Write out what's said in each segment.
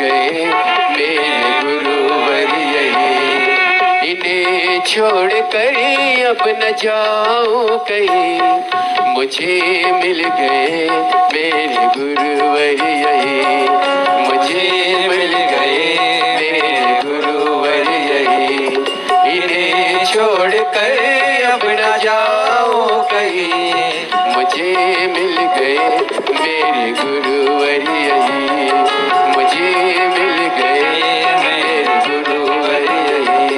गए मेरे गुरुवर यही। इन्हें छोड़ कर अब न जाऊं कहीं, मुझे मिल गए मेरे गुरुवर यही। मुझे मिल गए मेरे गुरुवर यही। इन्हें छोड़ कर अब न जाऊं कहीं, मुझे मिल गए मेरे गुरुवर यही। मुझे मिल गए मेरे गुरुवर यही।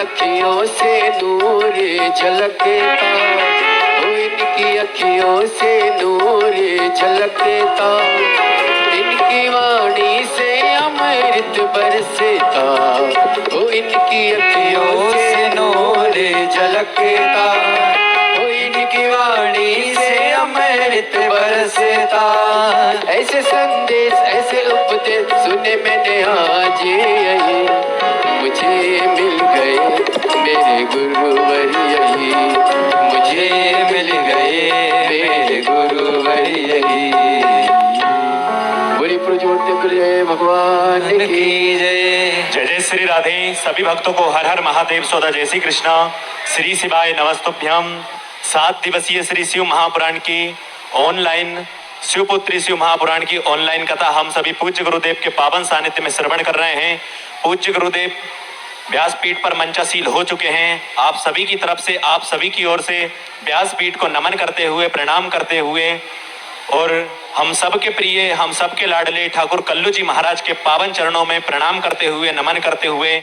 अखियों से नूर झलकता, इनकी अखियों से नूर झलकता, इनकी वाणी से अमृत बरसता। इनकी अखियों से नूर झलकता, इनकी वाणी से अमृत बरसता। ऐसे संदेश ऐसे उपदेश सुने मैंने आज यही। मुझे मिल गए मेरे गुरुवर यही। मुझे मिल गए मेरे गुरुवर यही। बोली प्रज्योति भगवान की जय। जय जय श्री राधे। सभी भक्तों को हर हर महादेव सौदा जय श्री कृष्णा। श्री शिवाय नमस्तुभ्यम। 7 दिवसीय श्री शिव महापुराण की ऑनलाइन शिवपुत्री शिव महापुराण की ऑनलाइन कथा हम सभी पूज्य गुरुदेव के पावन सानिध्य में श्रवण कर रहे हैं। पूज्य गुरुदेव व्यासपीठ पर मंचासील हो चुके हैं। आप सभी की तरफ से, आप सभी की ओर से व्यासपीठ को नमन करते हुए, प्रणाम करते हुए और हम सब के प्रिय, हम सब के लाडले ठाकुर कल्लू जी महाराज के पावन चरणों में प्रणाम करते हुए, नमन करते हुए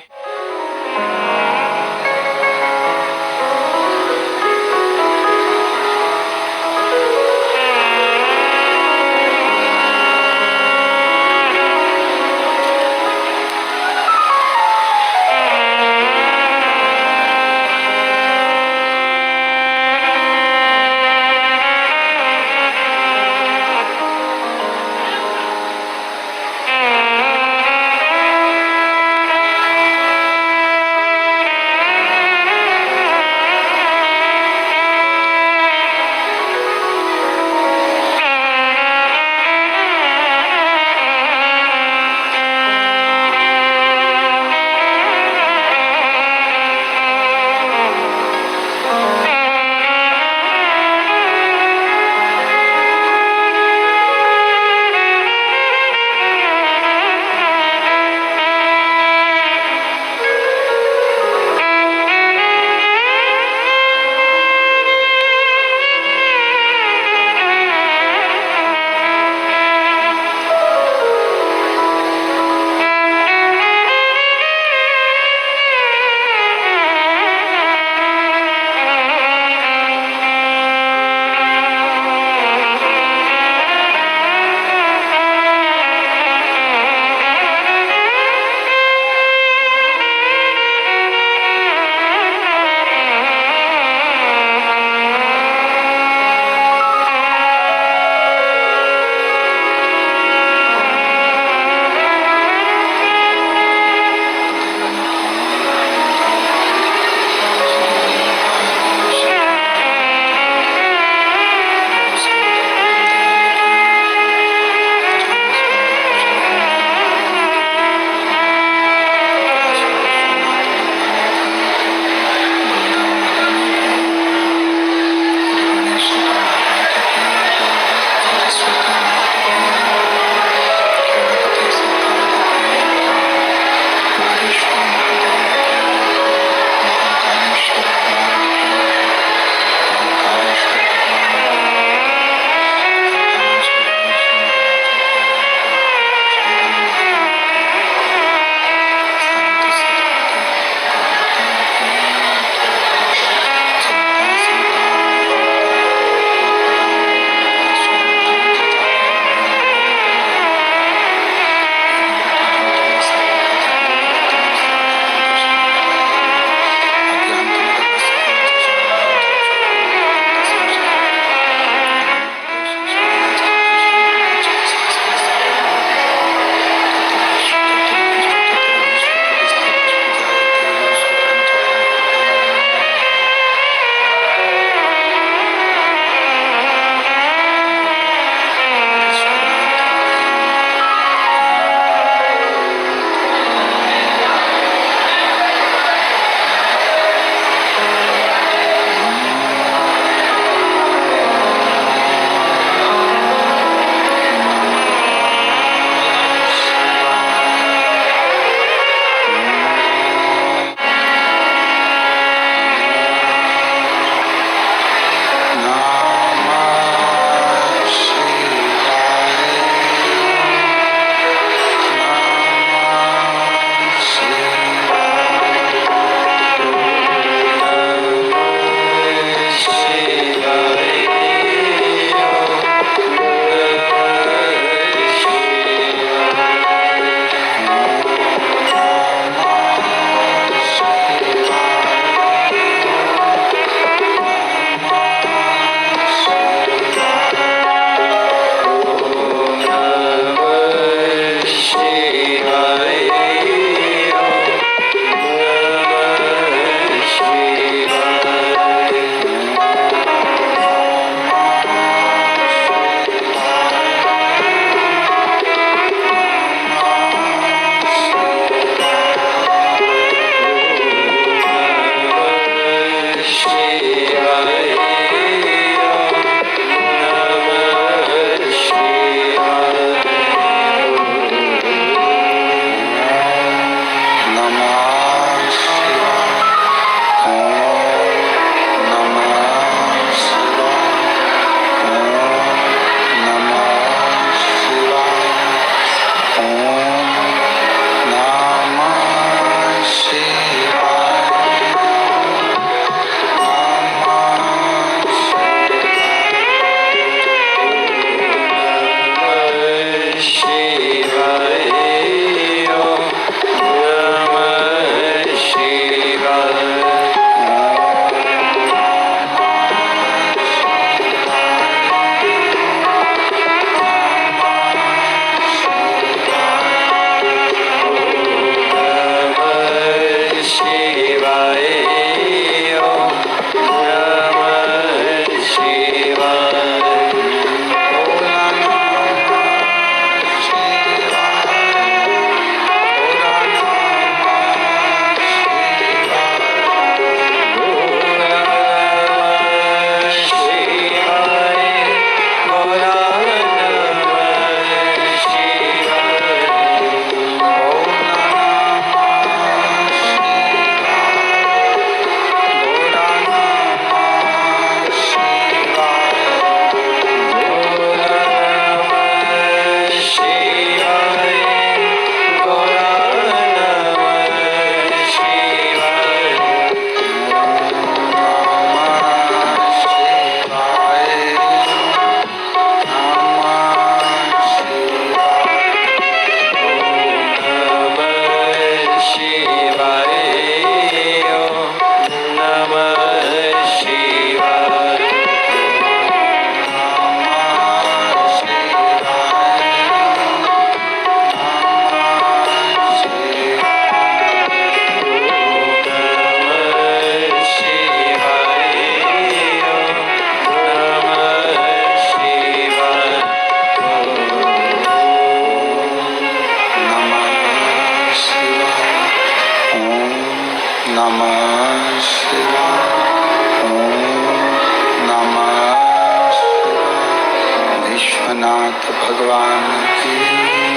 विश्वनाथ भगवान की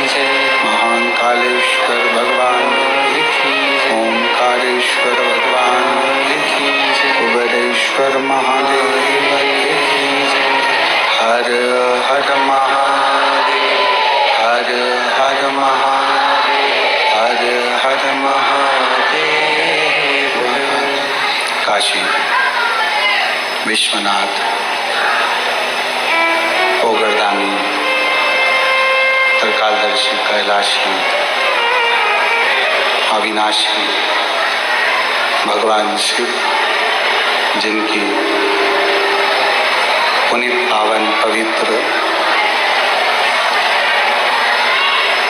जय। महाकालेश्वर भगवान की जय। ओंकारेश्वर भगवान की जय। कुबेरेश्वर महादेव की जय। हर हर महादेव, हर हर महादेव, हर हर महादेव। काशी विश्वनाथ, ओगरदानी, त्रिकालदर्शी, कैलाशी, अविनाशी भगवान शिव, जिनकी पुनीत पावन पवित्र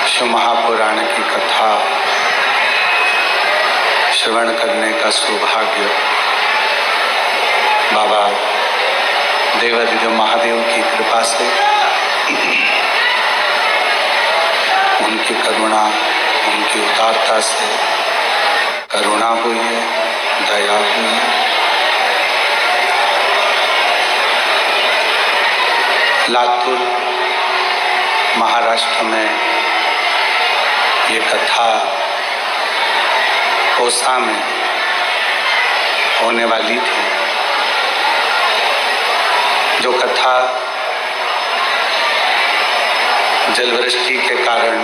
शिव महापुराण की कथा श्रवण करने का सौभाग्य बाबा देवाधिदेव महादेव की कृपा से, उनकी करुणा, उनकी उदारता से करुणा हुई है, दया हुई है। लातूर महाराष्ट्र में ये कथा कोसा में होने वाली थी। जो कथा जलवृष्टि के कारण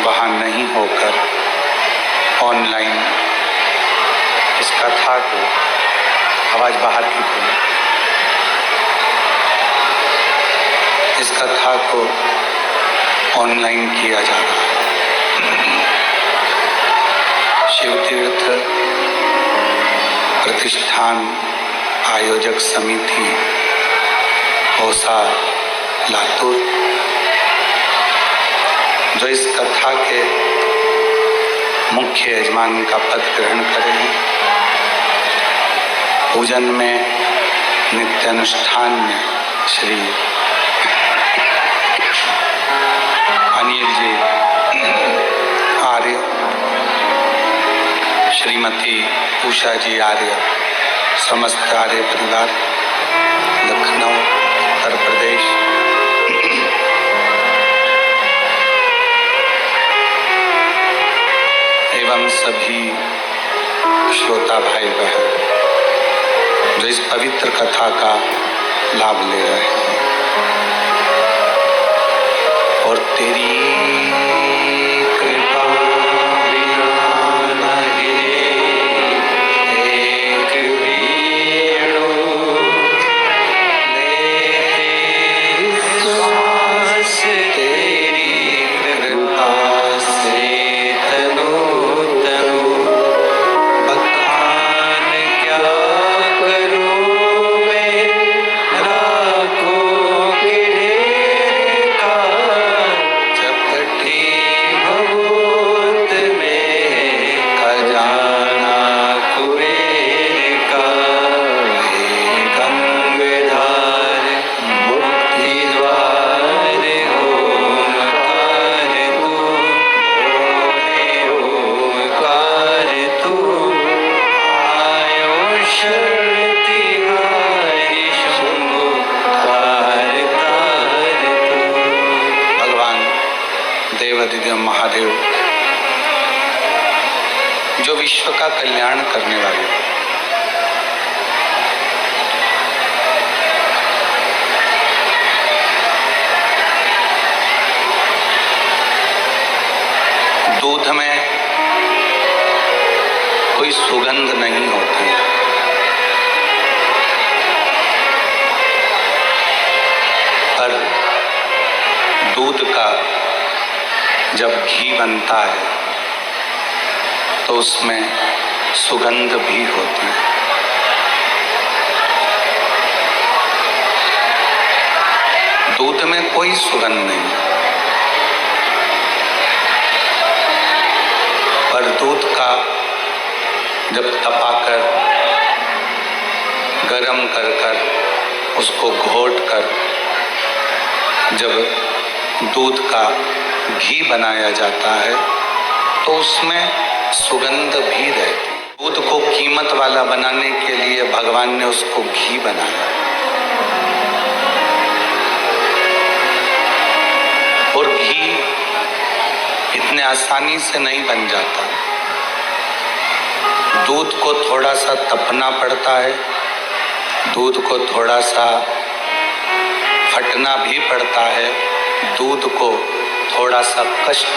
वहाँ नहीं होकर ऑनलाइन इस कथा को, आवाज बाहर की थी, इस कथा को ऑनलाइन किया जा रहा है। शिव तीर्थ प्रतिष्ठान आयोजक समिति कोसा लातूर, जो इस कथा के मुख्य यजमान का पद ग्रहण करेंगे। पूजन में, नित्यानुष्ठान में श्री अनिल जी आर्य, श्रीमती उषा जी आर्य, समस्त आर्य परिवार, लखनऊ उत्तर प्रदेश। एवं सभी श्रोता भाई बहन जो इस पवित्र कथा का लाभ ले रहे हैं। और तेरी कृपा बिना नहीं एक वीणु लेते श्वास, तेरी कृपा से तनु तनु बखान क्या करूं मैं, राखों के ढेर का चपटी भभूत में खजाना कुबेर का। हे गंगाधार मुक्ति द्वार ओमकार तू, ओमकार तू आयो शक्तिहारी शंभु तार तार तू। भगवान देवाधिदेव महादेव जो विश्व का कल्याण करने वाले, दूध में कोई सुगंध नहीं होती, पर दूध का जब घी बनता है तो उसमें सुगंध भी होती है। दूध में कोई सुगंध नहीं, पर दूध का जब तपाकर, गरम कर कर, उसको घोट कर जब दूध का घी बनाया जाता है तो उसमें सुगंध भी रहती। दूध को कीमत वाला बनाने के लिए भगवान ने उसको घी बनाया। आसानी से नहीं बन जाता। दूध को थोड़ा सा तपना पड़ता है, दूध को थोड़ा सा फटना भी पड़ता है, दूध को थोड़ा सा कष्ट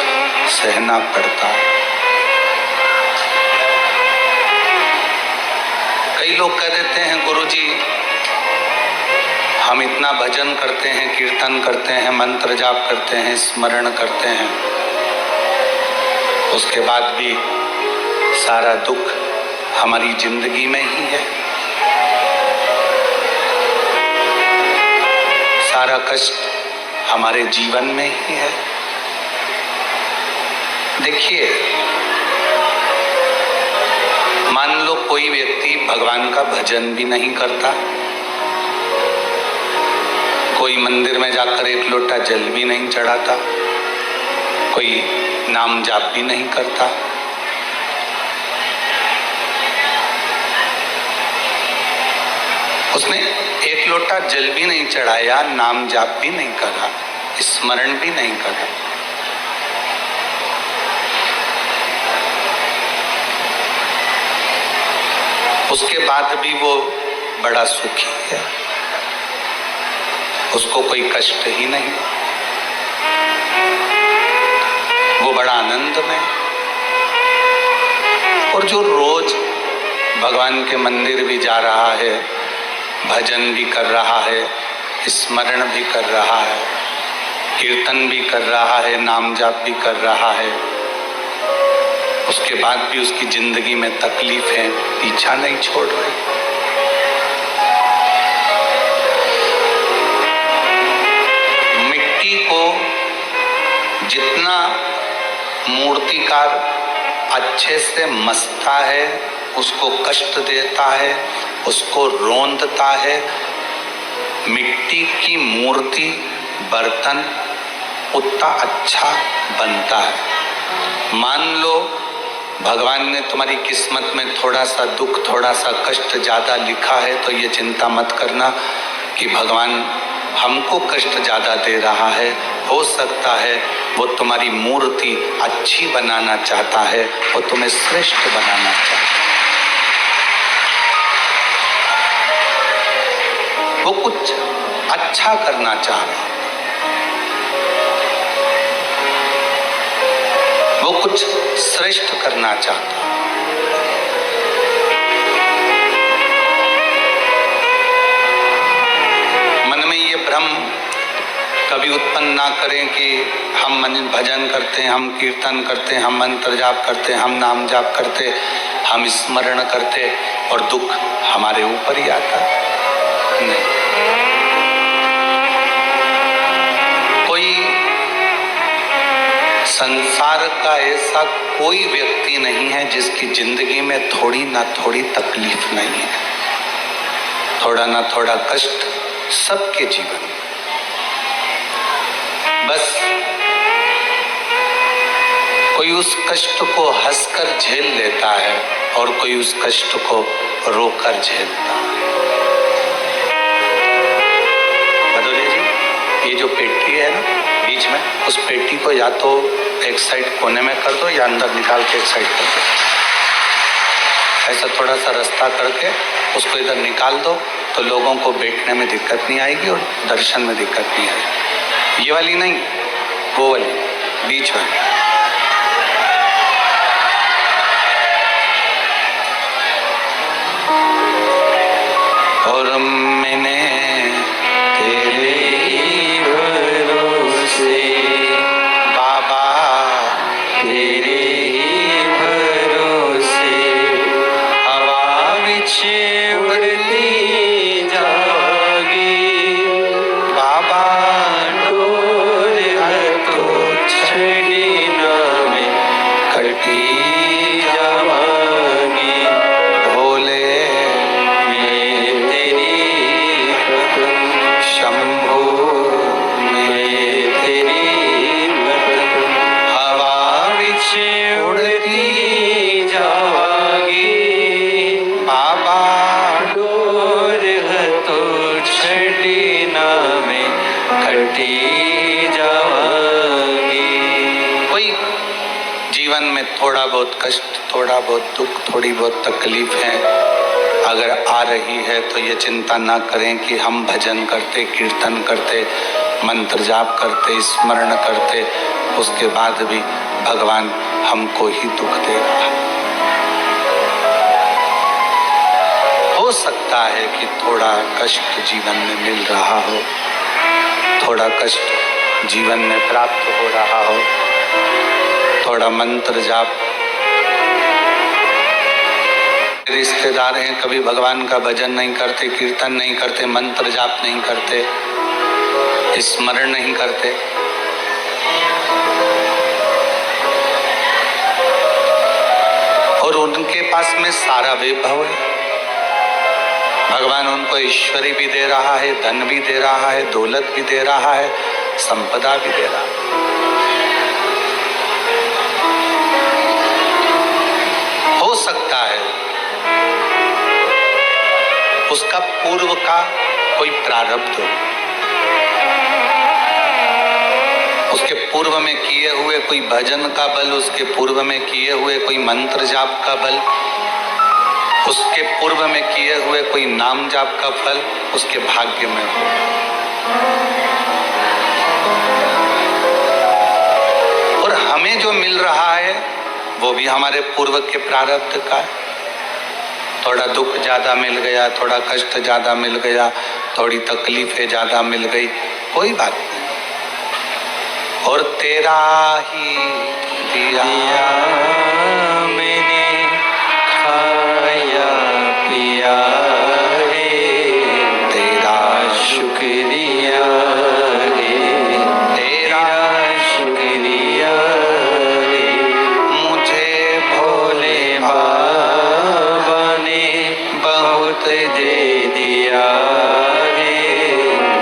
सहना पड़ता है। कई लोग कह देते हैं गुरुजी हम इतना भजन करते हैं, कीर्तन करते हैं, मंत्र जाप करते हैं, स्मरण करते हैं, उसके बाद भी सारा दुख हमारी जिंदगी में ही है, सारा कष्ट हमारे जीवन में ही है। देखिए, मान लो कोई व्यक्ति भगवान का भजन भी नहीं करता, कोई मंदिर में जाकर एक लोटा जल भी नहीं चढ़ाता, कोई नाम जाप भी नहीं करता, उसने एक लोटा जल भी नहीं चढ़ाया, नाम जाप भी नहीं करा, स्मरण भी नहीं करा, उसके बाद भी वो बड़ा सुखी है, उसको कोई कष्ट ही नहीं, वो बड़ा आनंद में। और जो रोज भगवान के मंदिर भी जा रहा है, भजन भी कर रहा है, स्मरण भी कर रहा है, कीर्तन भी कर रहा है, नाम जाप भी कर रहा है, उसके बाद भी उसकी जिंदगी में तकलीफें पीछा नहीं छोड़ रही। मिट्टी को जितना मूर्तिकार अच्छे से मसता है, उसको कष्ट देता है, उसको रोंदता है, मिट्टी की मूर्ति बर्तन उतना अच्छा बनता है। मान लो भगवान ने तुम्हारी किस्मत में थोड़ा सा दुख, थोड़ा सा कष्ट ज्यादा लिखा है, तो ये चिंता मत करना कि भगवान हमको कष्ट ज्यादा दे रहा है। हो सकता है वो तुम्हारी मूर्ति अच्छी बनाना चाहता है, वो तुम्हें श्रेष्ठ बनाना चाहता है, वो कुछ अच्छा करना चाह रहा है, वो कुछ श्रेष्ठ करना चाहता है। मन में ये भ्रम कभी उत्पन्न ना करें कि हम भजन करते हैं, हम कीर्तन करते हैं, हम मंत्र जाप करते हैं, हम नाम जाप करते, हम स्मरण करते और दुख हमारे ऊपर ही आता नहीं। कोई संसार का ऐसा कोई व्यक्ति नहीं है जिसकी जिंदगी में थोड़ी ना थोड़ी तकलीफ नहीं है, थोड़ा ना थोड़ा कष्ट सबके जीवन में। बस कोई उस कष्ट को हंसकर झेल लेता है और कोई उस कष्ट को रोकर झेलता है। बदौलिया जी, ये जो पेटी है ना बीच में, उस पेटी को या तो एक साइड कोने में कर दो या अंदर निकाल के एक साइड कर दो, ऐसा थोड़ा सा रास्ता करके उसको इधर निकाल दो तो लोगों को बैठने में दिक्कत नहीं आएगी और दर्शन में दिक्कत नहीं आएगी। ये वाली नहीं, वो वाली बीच में। और मैंने तेरे भरोसे बाबा, तेरे भरोसे हवा विच उड़ती जागी बाबा, डोर है तो छड़ी ना में कटी जावागी। भोले में तेरी शंभो में तेरी हवा विच उड़ती जावागी बाबा, डोर है तो छड़ी ना में कटी जावागी। कोई जीवन में थोड़ा बहुत कष्ट, थोड़ा बहुत दुख, थोड़ी बहुत तकलीफ है अगर आ रही है तो ये चिंता ना करें कि हम भजन करते, कीर्तन करते, मंत्र जाप करते, स्मरण करते, उसके बाद भी भगवान हमको ही दुख देगा। हो सकता है कि थोड़ा कष्ट जीवन में मिल रहा हो, थोड़ा कष्ट जीवन में प्राप्त हो रहा हो, थोड़ा मंत्र जाप, रिश्तेदार हैं कभी भगवान का भजन नहीं करते, कीर्तन नहीं करते, मंत्र जाप नहीं करते, स्मरण नहीं करते, और उनके पास में सारा वैभव है, भगवान उनको ऐश्वर्य भी दे रहा है, धन भी दे रहा है, दौलत भी दे रहा है, संपदा भी दे रहा है। हो सकता है उसका पूर्व का कोई प्रारब्ध हो, उसके पूर्व में किए हुए कोई भजन का बल, उसके पूर्व में किए हुए कोई मंत्र जाप का बल, उसके पूर्व में किए हुए कोई नाम जाप का फल उसके भाग्य में हो। और हमें जो मिल रहा है वो भी हमारे पूर्व के प्रारब्ध का है। थोड़ा दुख ज्यादा मिल गया, थोड़ा कष्ट ज्यादा मिल गया, थोड़ी तकलीफें ज्यादा मिल गई, कोई बात नहीं। और तेरा ही दिया मैंने खाया पिया है, तेरा शुक्रिया है, तेरा शुक्रिया है, मुझे भोले बाबा ने बहुत दे दिया है,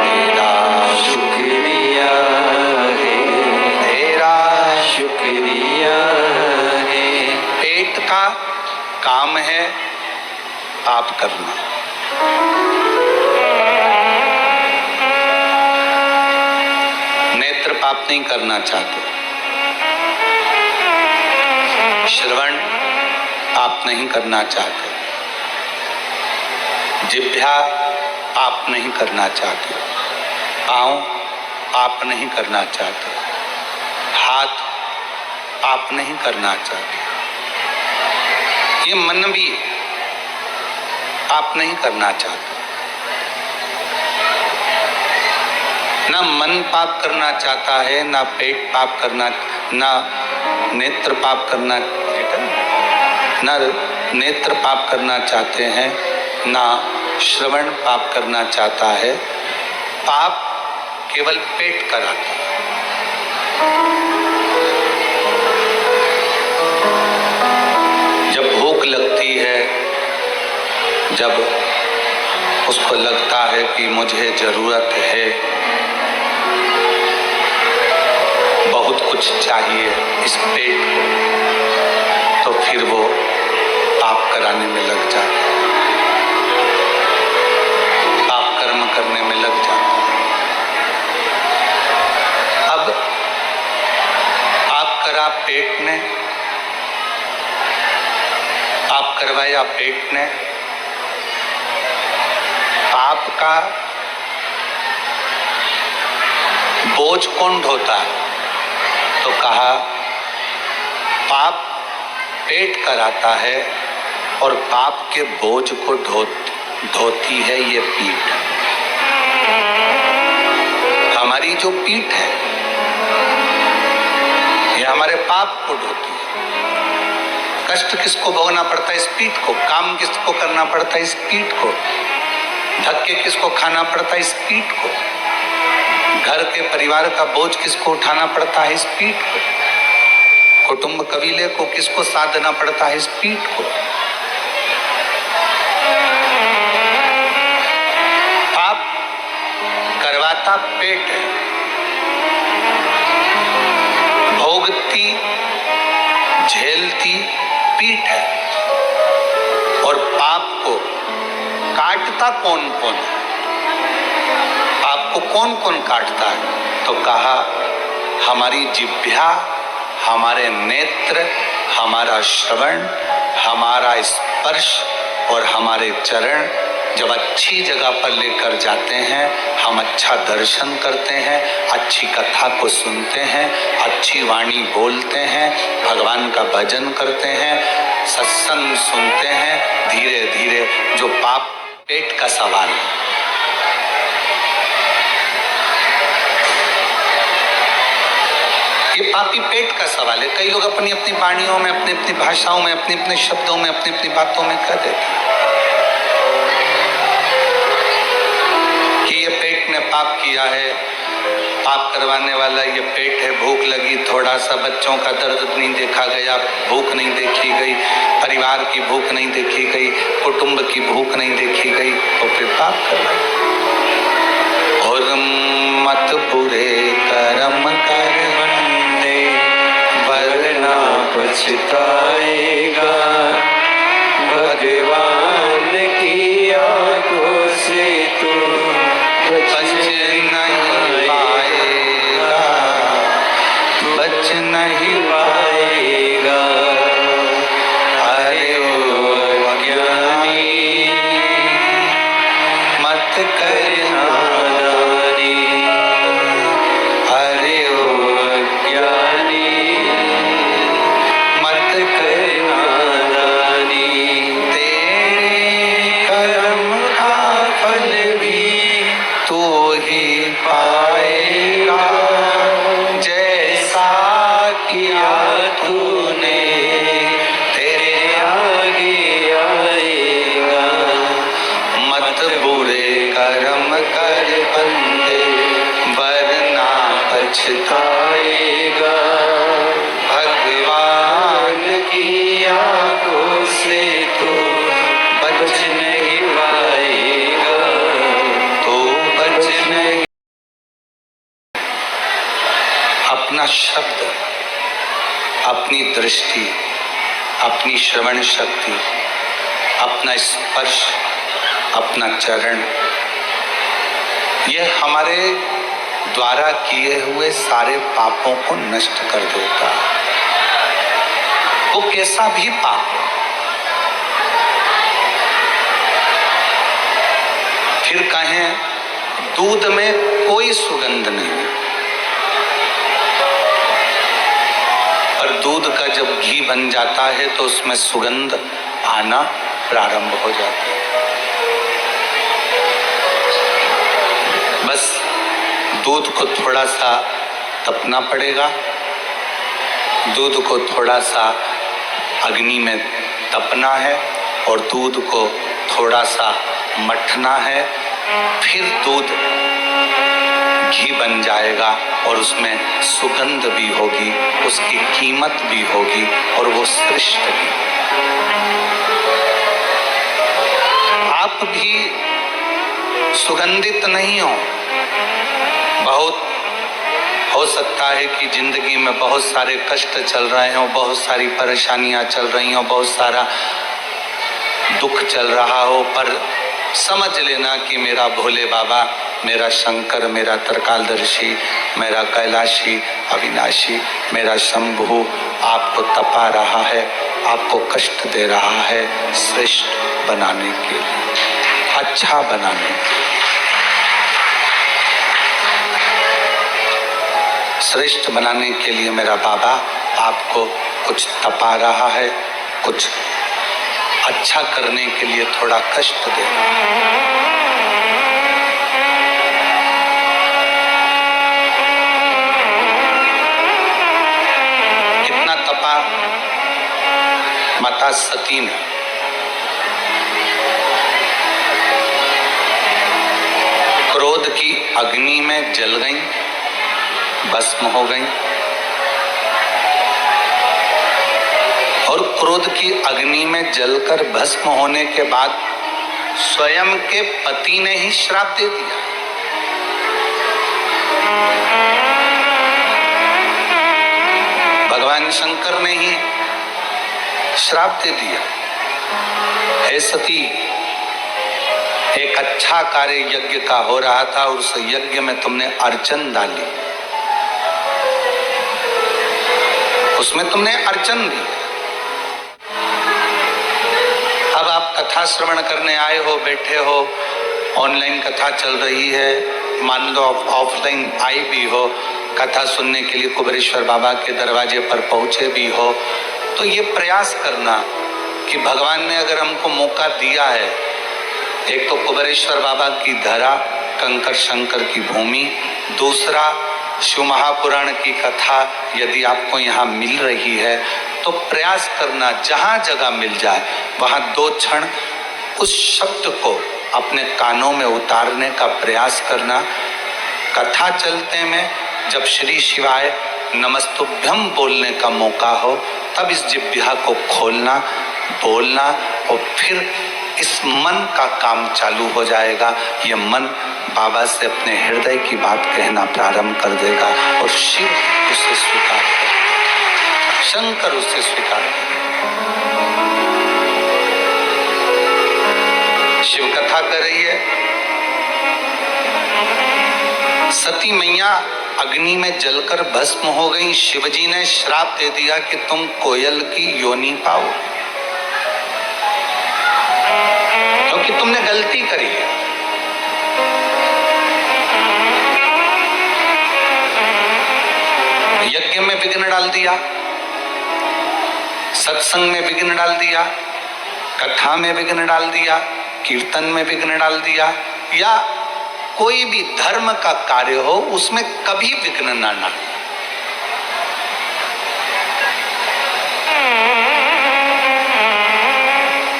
तेरा शुक्रिया है, तेरा शुक्रिया है। पेट का काम है पाप करना, नेत्र पाप नहीं करना चाहते, श्रवण पाप नहीं करना चाहते, जिह्वा पाप नहीं करना चाहते, पाँव पाप नहीं करना चाहते, हाथ पाप नहीं करना चाहते, ये मन भी पाप नहीं करना चाहता। ना मन पाप करना चाहता है, ना पेट पाप करना, ना नेत्र पाप करना, ना नेत्र पाप करना चाहते हैं, ना श्रवण पाप करना चाहता है। पाप केवल पेट कराता है। जब भूख लगती है, जब उसको लगता है कि मुझे जरूरत है, बहुत कुछ चाहिए इस पेट को, तो फिर वो पाप कराने में लग जाता है, पाप कर्म करने में लग जाता है। अब पाप करा पेट ने, पाप करवाया पेट ने, पाप का बोझ कौन ढोता है? तो कहा पाप पेट कराता है और पाप के बोझ को ढोती है ये पीठ। हमारी जो पीठ है ये हमारे पाप को ढोती है। कष्ट किसको भोगना पड़ता है? इस पीठ को। काम किसको करना पड़ता है? इस पीठ को। धक्के किसको खाना पड़ता है? इस पीठ को। घर के परिवार का बोझ किसको उठाना पड़ता है? इस पीठ को। कुटुंब कबीले को किसको साधना पड़ता है? इस पीठ को। पाप करवाता पेट है, भोगती झेलती पीठ है, और पाप को काटता कौन कौन है? पाप को कौन कौन काटता है? तो कहा हमारी जिह्वा, हमारे नेत्र, हमारा श्रवण, हमारा स्पर्श और हमारे चरण जब अच्छी जगह पर लेकर जाते हैं, हम अच्छा दर्शन करते हैं, अच्छी कथा को सुनते हैं, अच्छी वाणी बोलते हैं, भगवान का भजन करते हैं, सत्संग सुनते हैं, धीरे धीरे जो पाप पेट का सवाल है, ये पापी पेट का सवाल है। कई लोग अपनी अपनी वाणियों में, अपनी अपनी भाषाओं में, अपने अपने शब्दों में, अपनी अपनी बातों में कह देते हैं कि ये पेट ने पाप किया है, पाप करवाने वाला ये पेट है, भूख लगी थोड़ा सा, बच्चों का दर्द नहीं देखा गया, भूख नहीं देखी गई, परिवार की भूख नहीं देखी गई, कुटुंब की भूख नहीं देखी गई, तो फिर पाप करवाए। और मत बुरे कर्म कर बंदे, वरना पछताएगा, भगवान की आंखों से तू बच नहीं पाएगा, बच नहीं पाएगा। अरे ओ अज्ञानी मत करना नादानी, अरे ओ अज्ञानी मत करना नादानी। तेरे कर्म का फल भी तू ही पाएगा, जैसा किया तूने तेरे आगे आएगा। मत बुरे कर्म कर बंदे, वरना पछताएगा, भगवान की आंखों से तो बच नहीं पाएगा, तो बच नहीं। अपना शब्द, अपनी दृष्टि, अपनी श्रवण शक्ति, अपना स्पर्श, अपना चरण, यह हमारे द्वारा किए हुए सारे पापों को नष्ट कर देता है। वो कैसा भी पाप हो, फिर कहें दूध में कोई सुगंध नहीं है, पर दूध का जब घी बन जाता है तो उसमें सुगंध आना प्रारंभ हो जाती है। बस दूध को थोड़ा सा तपना पड़ेगा, दूध को थोड़ा सा अग्नि में तपना है और दूध को थोड़ा सा मठना है, फिर दूध घी बन जाएगा और उसमें सुगंध भी होगी, उसकी कीमत भी होगी और वो श्रेष्ठ भी। आप भी सुगंधित नहीं हो। बहुत हो सकता है कि जिंदगी में बहुत सारे कष्ट चल रहे हो, बहुत सारी परेशानियां चल रही हो, बहुत सारा दुख चल रहा हो, पर समझ लेना कि मेरा भोले बाबा, मेरा शंकर, मेरा त्रिकालदर्शी, मेरा कैलाशी अविनाशी, मेरा शंभु आपको तपा रहा है, आपको कष्ट दे रहा है, श्रेष्ठ बनाने के लिए, अच्छा बनाने के लिए। श्रेष्ठ बनाने के लिए मेरा बाबा आपको कुछ तपा रहा है, कुछ अच्छा करने के लिए थोड़ा कष्ट दे रहा है। कितना तपा माता सती ने। क्रोध की अग्नि में जल गई, भस्म हो गई, और क्रोध की अग्नि में जलकर भस्म होने के बाद स्वयं के पति ने ही श्राप दे दिया। भगवान शंकर ने ही श्राप दे दिया, हे सती, एक अच्छा कार्य यज्ञ का हो रहा था और उस यज्ञ में तुमने अर्चन डाली उसमें तुमने अर्चन दी। अब आप कथा श्रवण करने आए हो, बैठे हो, ऑनलाइन कथा चल रही है, मान लो ऑफलाइन आई भी हो, कथा सुनने के लिए कुबेरेश्वर बाबा के दरवाजे पर पहुंचे भी हो, तो ये प्रयास करना कि भगवान ने अगर हमको मौका दिया है, एक तो कुबेरेश्वर बाबा की धरा, कंकर शंकर की भूमि, दूसरा शिव महापुराण की कथा यदि आपको यहाँ मिल रही है तो प्रयास करना जहाँ जगह मिल जाए वहाँ 2 क्षण उस शब्द को अपने कानों में उतारने का प्रयास करना। कथा चलते में जब श्री शिवाय नमस्तुभ्यम बोलने का मौका हो तब इस जिह्वा को खोलना, बोलना, और फिर इस मन का काम चालू हो जाएगा। ये मन बाबा से अपने हृदय की बात कहना प्रारंभ कर देगा और शिव उसे स्वीकार करेगा, शंकर उसे स्वीकार करेगा। शिव कथा कर रही है, सती मैया अग्नि में जलकर भस्म हो गई। शिवजी ने श्राप दे दिया कि तुम कोयल की योनि पाओ, क्योंकि तुमने गलती करी है। यज्ञ में विघ्न डाल दिया, सत्संग में विघ्न डाल दिया, कथा में विघ्न डाल दिया, कीर्तन में विघ्न डाल दिया, या कोई भी धर्म का कार्य हो उसमें कभी विघ्न ना डालना।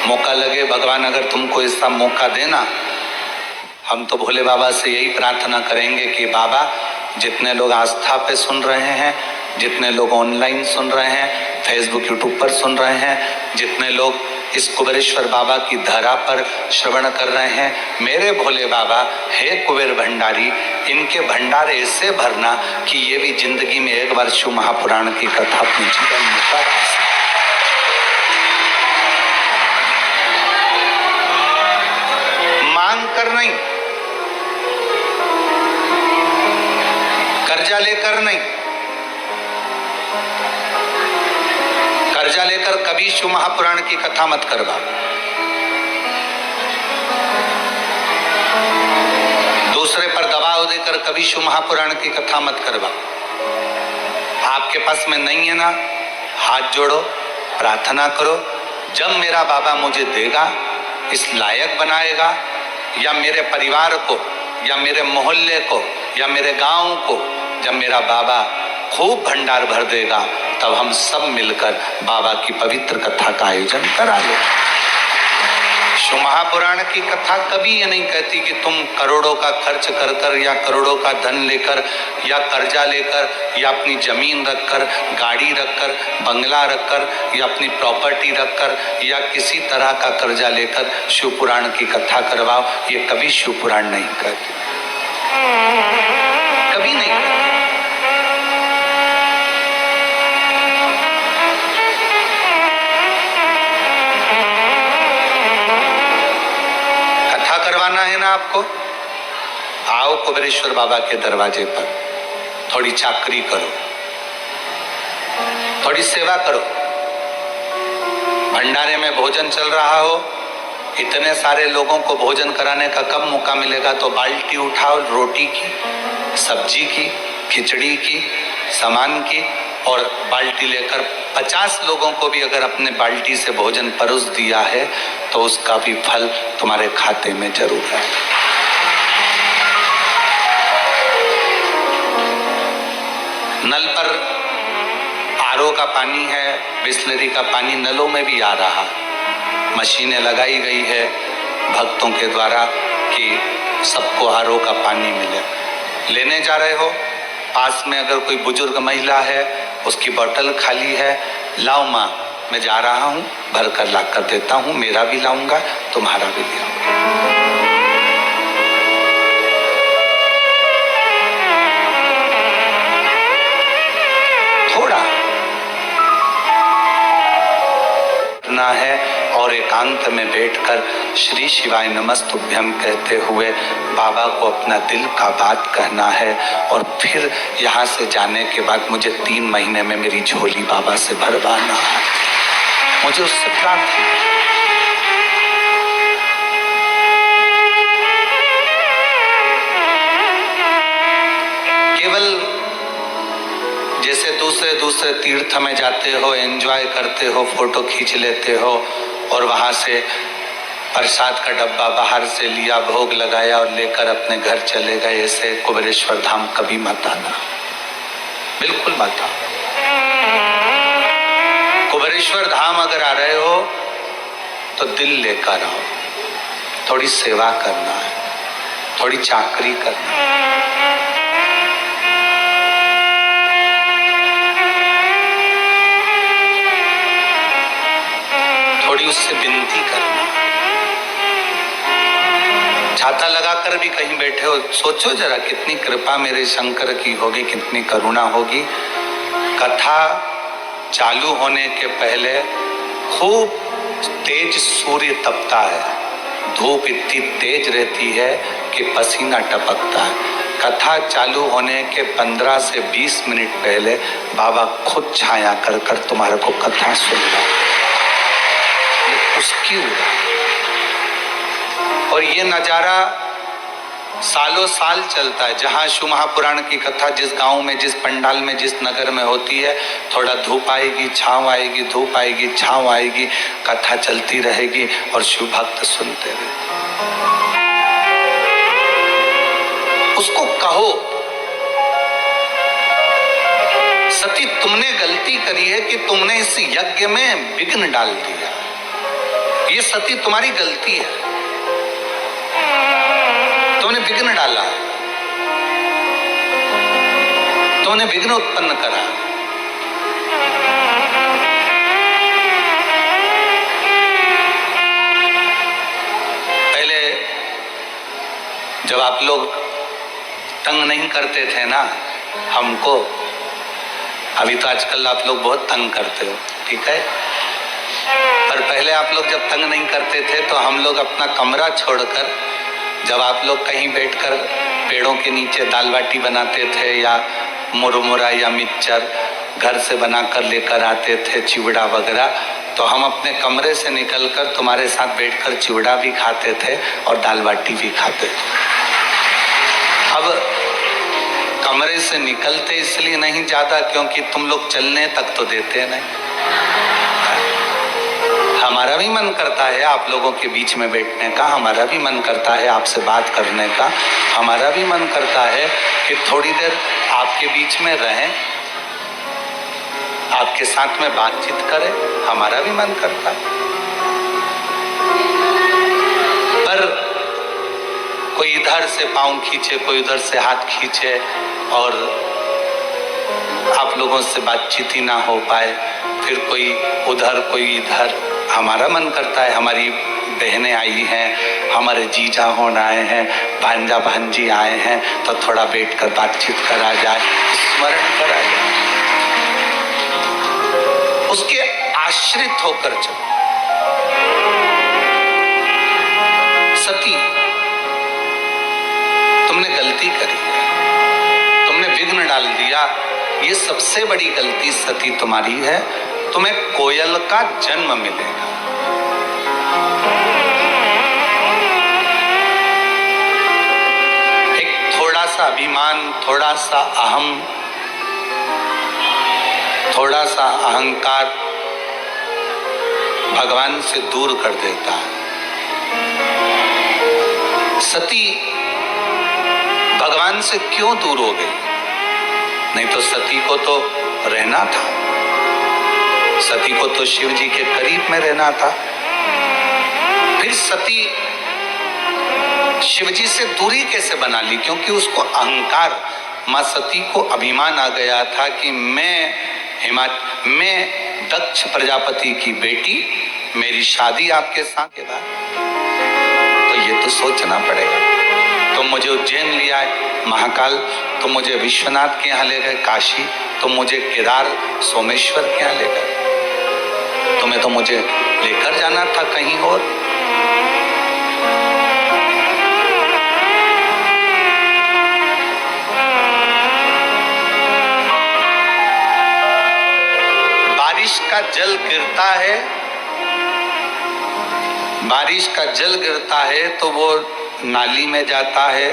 मौका लगे, भगवान अगर तुमको ऐसा मौका देना, हम तो भोले बाबा से यही प्रार्थना करेंगे कि बाबा जितने लोग आस्था पे सुन रहे हैं, जितने लोग ऑनलाइन सुन रहे हैं, फेसबुक यूट्यूब पर सुन रहे हैं, जितने लोग इस कुबेरेश्वर बाबा की धरा पर श्रवण कर रहे हैं, मेरे भोले बाबा हे कुबेर भंडारी, इनके भंडार ऐसे भरना कि ये भी जिंदगी में एक बार शिव महापुराण की कथा अपने जीवन में कर सके। मांग कर नहीं, कर्जा लेकर नहीं, कर्जा लेकर कभी शिव महापुराण की कथा मत करवा। दूसरे पर दबाव देकर कभी शिव महापुराण की कथा मत करवा। आपके पास में नहीं है ना, हाथ जोड़ो, प्रार्थना करो, जब मेरा बाबा मुझे देगा, इस लायक बनाएगा, या मेरे परिवार को, या मेरे मोहल्ले को, या मेरे गांव को, जब मेरा बाबा खूब भंडार भर देगा, तब हम सब मिलकर बाबा की पवित्र कथा का आयोजन करा लो। शिव महापुराण की कथा कभी ये नहीं कहती कि तुम करोड़ों का खर्च कर कर, या करोड़ों का धन लेकर, या कर्जा लेकर, या अपनी जमीन रखकर, गाड़ी रखकर, बंगला रखकर, या अपनी प्रॉपर्टी रखकर, या किसी तरह का कर्जा लेकर शिव पुराण की कथा करवाओ। ये कभी शिव पुराण नहीं कहती, कभी नहीं कहती। करवाना है ना आपको, आओ कुबेरेश्वर बाबा के दरवाजे पर, थोड़ी चाकरी करो, थोड़ी सेवा करो। भंडारे में भोजन चल रहा हो, इतने सारे लोगों को भोजन कराने का कब मौका मिलेगा, तो बाल्टी उठाओ, रोटी की, सब्जी की, खिचड़ी की, सामान की, और बाल्टी लेकर 50 लोगों को भी अगर अपने बाल्टी से भोजन परोस दिया है तो उसका भी फल तुम्हारे खाते में जरूर है। नल पर आरओ का पानी है, बिस्लरी का पानी नलों में भी आ रहा, मशीनें लगाई गई है भक्तों के द्वारा कि सबको आरओ का पानी मिले। लेने जा रहे हो, पास में अगर कोई बुजुर्ग महिला है, उसकी बोतल खाली है, लाओ माँ मैं जा रहा हूँ, भर कर ला कर देता हूँ, मेरा भी लाऊंगा, तुम्हारा भी ले आऊंगा। थोड़ा ना है और एकांत एकांत में बैठकर श्री शिवाय नमस्तुभ्यम कहते हुए बाबा को अपना दिल का बात कहना है। और फिर यहाँ से जाने के बाद मुझे 3 महीने में मेरी झोली बाबा से भरवाना है। मुझे उससे प्रार्थना है। केवल जैसे दूसरे तीर्थ में जाते हो, एंजॉय करते हो, फोटो खींच लेते हो और वहां से प्रसाद का डब्बा बाहर से लिया, भोग लगाया और लेकर अपने घर चले गए, ऐसे कुबेरेश्वर धाम कभी मत आना, बिल्कुल मत आओ। कुबेरेश्वर धाम अगर आ रहे हो तो दिल लेकर आओ। थोड़ी सेवा करना है, थोड़ी चाकरी करना है। थोड़ी उससे विनती करना। छाता लगाकर भी कहीं बैठे हो, सोचो जरा कितनी कृपा मेरे शंकर की होगी, कितनी करुणा होगी। कथा चालू होने के पहले खूब तेज सूर्य तपता है, धूप इतनी तेज रहती है कि पसीना टपकता है। कथा चालू होने के 15 से 20 मिनट पहले बाबा खुद छाया कर कर तुम्हारे को कथा सुनता है, उसकी और ये नजारा सालों साल चलता है। जहाँ शिव महापुराण की कथा जिस गांव में, जिस पंडाल में, जिस नगर में होती है, थोड़ा धूप आएगी, छांव आएगी, धूप आएगी, छांव आएगी, कथा चलती रहेगी और शिव भक्त सुनते रहते। उसको कहो, सती तुमने गलती करी है कि तुमने इस यज्ञ में विघ्न डाल दिया। ये सती तुम्हारी गलती है, तुमने विघ्न डाला, तुमने विघ्न उत्पन्न करा। पहले जब आप लोग तंग नहीं करते थे ना हमको, अभी तो आजकल आप लोग बहुत तंग करते हो, ठीक है, पर पहले आप लोग जब तंग नहीं करते थे तो हम लोग अपना कमरा छोड़कर, जब आप लोग कहीं बैठकर पेड़ों के नीचे दाल बाटी बनाते थे या मुरमुरा या मिक्सचर घर से बनाकर लेकर आते थे, चिवड़ा वगैरह, तो हम अपने कमरे से निकलकर तुम्हारे साथ बैठकर चिवड़ा भी खाते थे और दाल बाटी भी खाते थे। अब कमरे से निकलते इसलिए नहीं ज्यादा क्योंकि तुम लोग चलने तक तो देते नहीं। हमारा भी मन करता है आप लोगों के बीच में बैठने का, हमारा भी मन करता है आपसे बात करने का, हमारा भी मन करता है कि थोड़ी देर आपके बीच में रहें, आपके साथ में बातचीत करें, हमारा भी मन करता है। पर कोई इधर से पाँव खींचे, कोई उधर से हाथ खींचे और आप लोगों से बातचीत ही ना हो पाए, फिर कोई उधर कोई इधर। हमारा मन करता है, हमारी बहनें आई हैं, हमारे जीजा होन आए हैं, भांजा भांजी आए हैं, तो थोड़ा बैठकर बातचीत करा जाए, स्मरण करा जाए, उसके आश्रित होकर चलो। सती तुमने गलती करी है, तुमने विघ्न डाल दिया, ये सबसे बड़ी गलती सती तुम्हारी है। तुम्हें कोयल का जन्म मिलेगा। एक थोड़ा सा अभिमान, थोड़ा सा अहम, थोड़ा सा अहंकार भगवान से दूर कर देता है। सती भगवान से क्यों दूर हो गई? नहीं तो सती को तो रहना था, सती को तो शिव जी के करीब में रहना था। फिर सती शिव जी से दूरी कैसे बना ली? क्योंकि उसको अहंकार, मां सती को अभिमान आ गया था कि मैं दक्ष प्रजापति की बेटी, मेरी शादी आपके साथ के बाद, तो ये तो सोचना पड़ेगा। तुम मुझे उज्जैन ले आए, महाकाल, तुम मुझे विश्वनाथ के यहाँ ले गए, काशी, तुम मुझे केदार सोमेश्वर के यहाँ ले गए। तुम्हें तो मुझे लेकर जाना था कहीं और। बारिश का जल गिरता है, बारिश का जल गिरता है तो वो नाली में जाता है,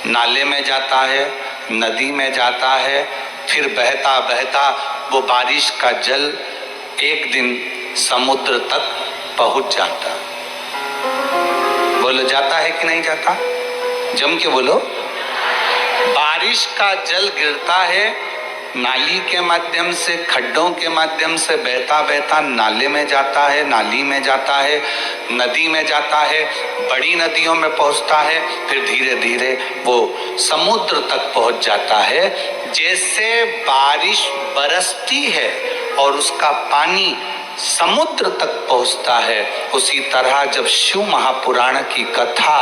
नाले में जाता है, नदी में जाता है, फिर बहता बहता वो बारिश का जल एक दिन समुद्र तक पहुंच जाता। बोलो जाता है कि नहीं जाता? जम के बोलो। बारिश का जल गिरता है, नाली के माध्यम से, खड्डों के माध्यम से बहता बहता नाले में जाता है, नाली में जाता है, नदी में जाता है, बड़ी नदियों में पहुंचता है, फिर धीरे धीरे वो समुद्र तक पहुंच जाता है। जैसे बारिश बरसती है और उसका पानी समुद्र तक पहुंचता है, उसी तरह जब शिव महापुराण की कथा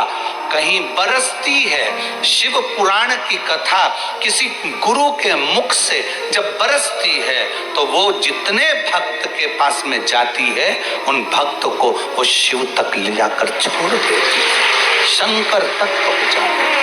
कहीं बरसती है, शिव पुराण की कथा किसी गुरु के मुख से जब बरसती है, तो वो जितने भक्त के पास में जाती है, उन भक्त को वो शिव तक ले जाकर छोड़ देती है, शंकर तक पहुंचाती है।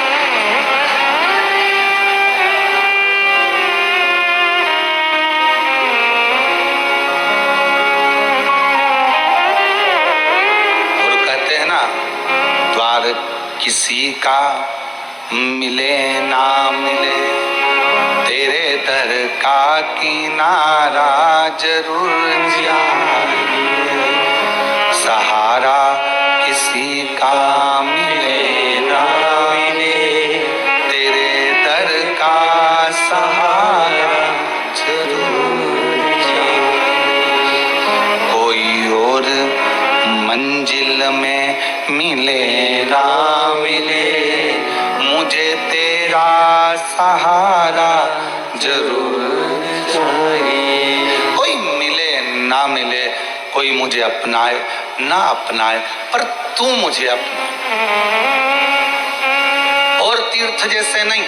किसी का मिले ना मिले, तेरे दर का किनारा जरूर चाहिए। सहारा किसी का मिले ना मिले, तेरे दर का सहारा जरूर चाहिए। कोई और मंजिल में मिले ना मिले, मुझे तेरा सहारा जरूर चाहिए। कोई मिले ना मिले, कोई मुझे अपनाए ना अपनाए, पर तू मुझे अपना। और तीर्थ जैसे नहीं,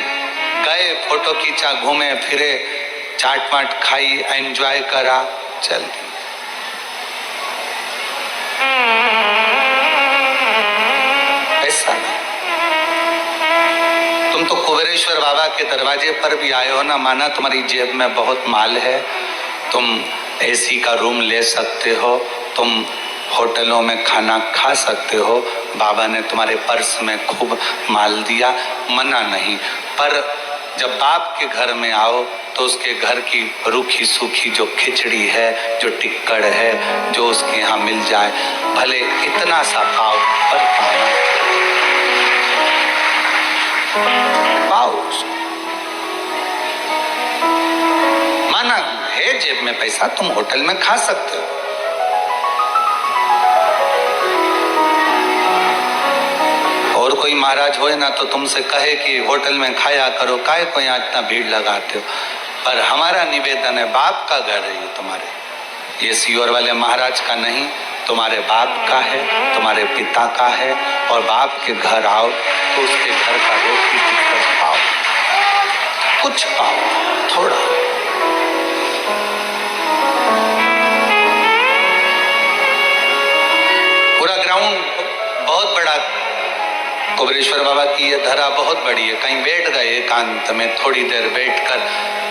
गए फोटो खींचा, घूमे फिरे, चाट माट खाई, एंजॉय करा, चल। तुम तो कुबेरेश्वर बाबा के दरवाजे पर भी आए हो ना, माना तुम्हारी जेब में बहुत माल है, तुम एसी का रूम ले सकते हो, तुम होटलों में खाना खा सकते हो, बाबा ने तुम्हारे पर्स में खूब माल दिया, मना नहीं। पर जब बाप के घर में आओ तो उसके घर की रूखी सूखी जो खिचड़ी है, जो टिक्कड़ है, जो उसके यहाँ मिल जाए, भले इतना सा पाओ, पर पाओ। माना है जेब में पैसा, तुम होटल में खा सकते हो। और कोई महाराज होए ना तो तुमसे कहे कि होटल में खाया करो, काहे को यहाँ इतना भीड़ लगाते हो। पर हमारा निवेदन है, बाप का घर है ये तुम्हारे, ये सीहोर वाले महाराज का नहीं, तुम्हारे बाप का है, तुम्हारे पिता का है। और बाप के घर आओ तो उसके घर का रोटी टिक्कड़ पाओ, कुछ पाओ, थोड़ा। पूरा ग्राउंड बहुत बड़ा, कुबेरेश्वर बाबा की ये धरा बहुत बड़ी है। कहीं बैठ गए एकांत में, थोड़ी देर बैठकर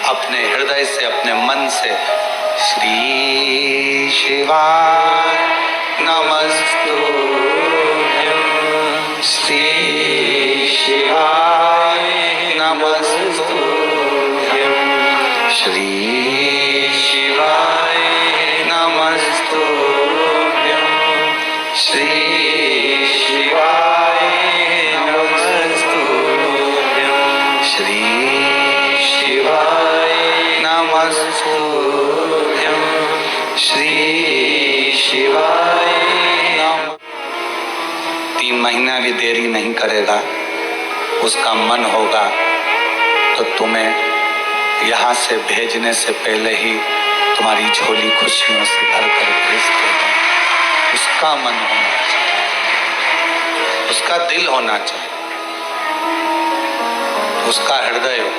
अपने हृदय से, अपने मन से, श्री शिवाय नमस्तुभ्यं, श्री शिवाय नमस्तुभ्यं, श्री शिवाय नमस्तुभ्यं, श्री शिवाय नमस्तुभ्यं, श्री शिवाय नमस्तुभ्यं, श्री शिवाय नमः। 3 महीना भी देरी नहीं करेगा, उसका मन होगा तो तुम्हें यहाँ से भेजने से पहले ही तुम्हारी झोली खुशियों से भर कर भेज देगा। उसका मन होना चाहिए, उसका दिल होना चाहिए, उसका हृदय हो।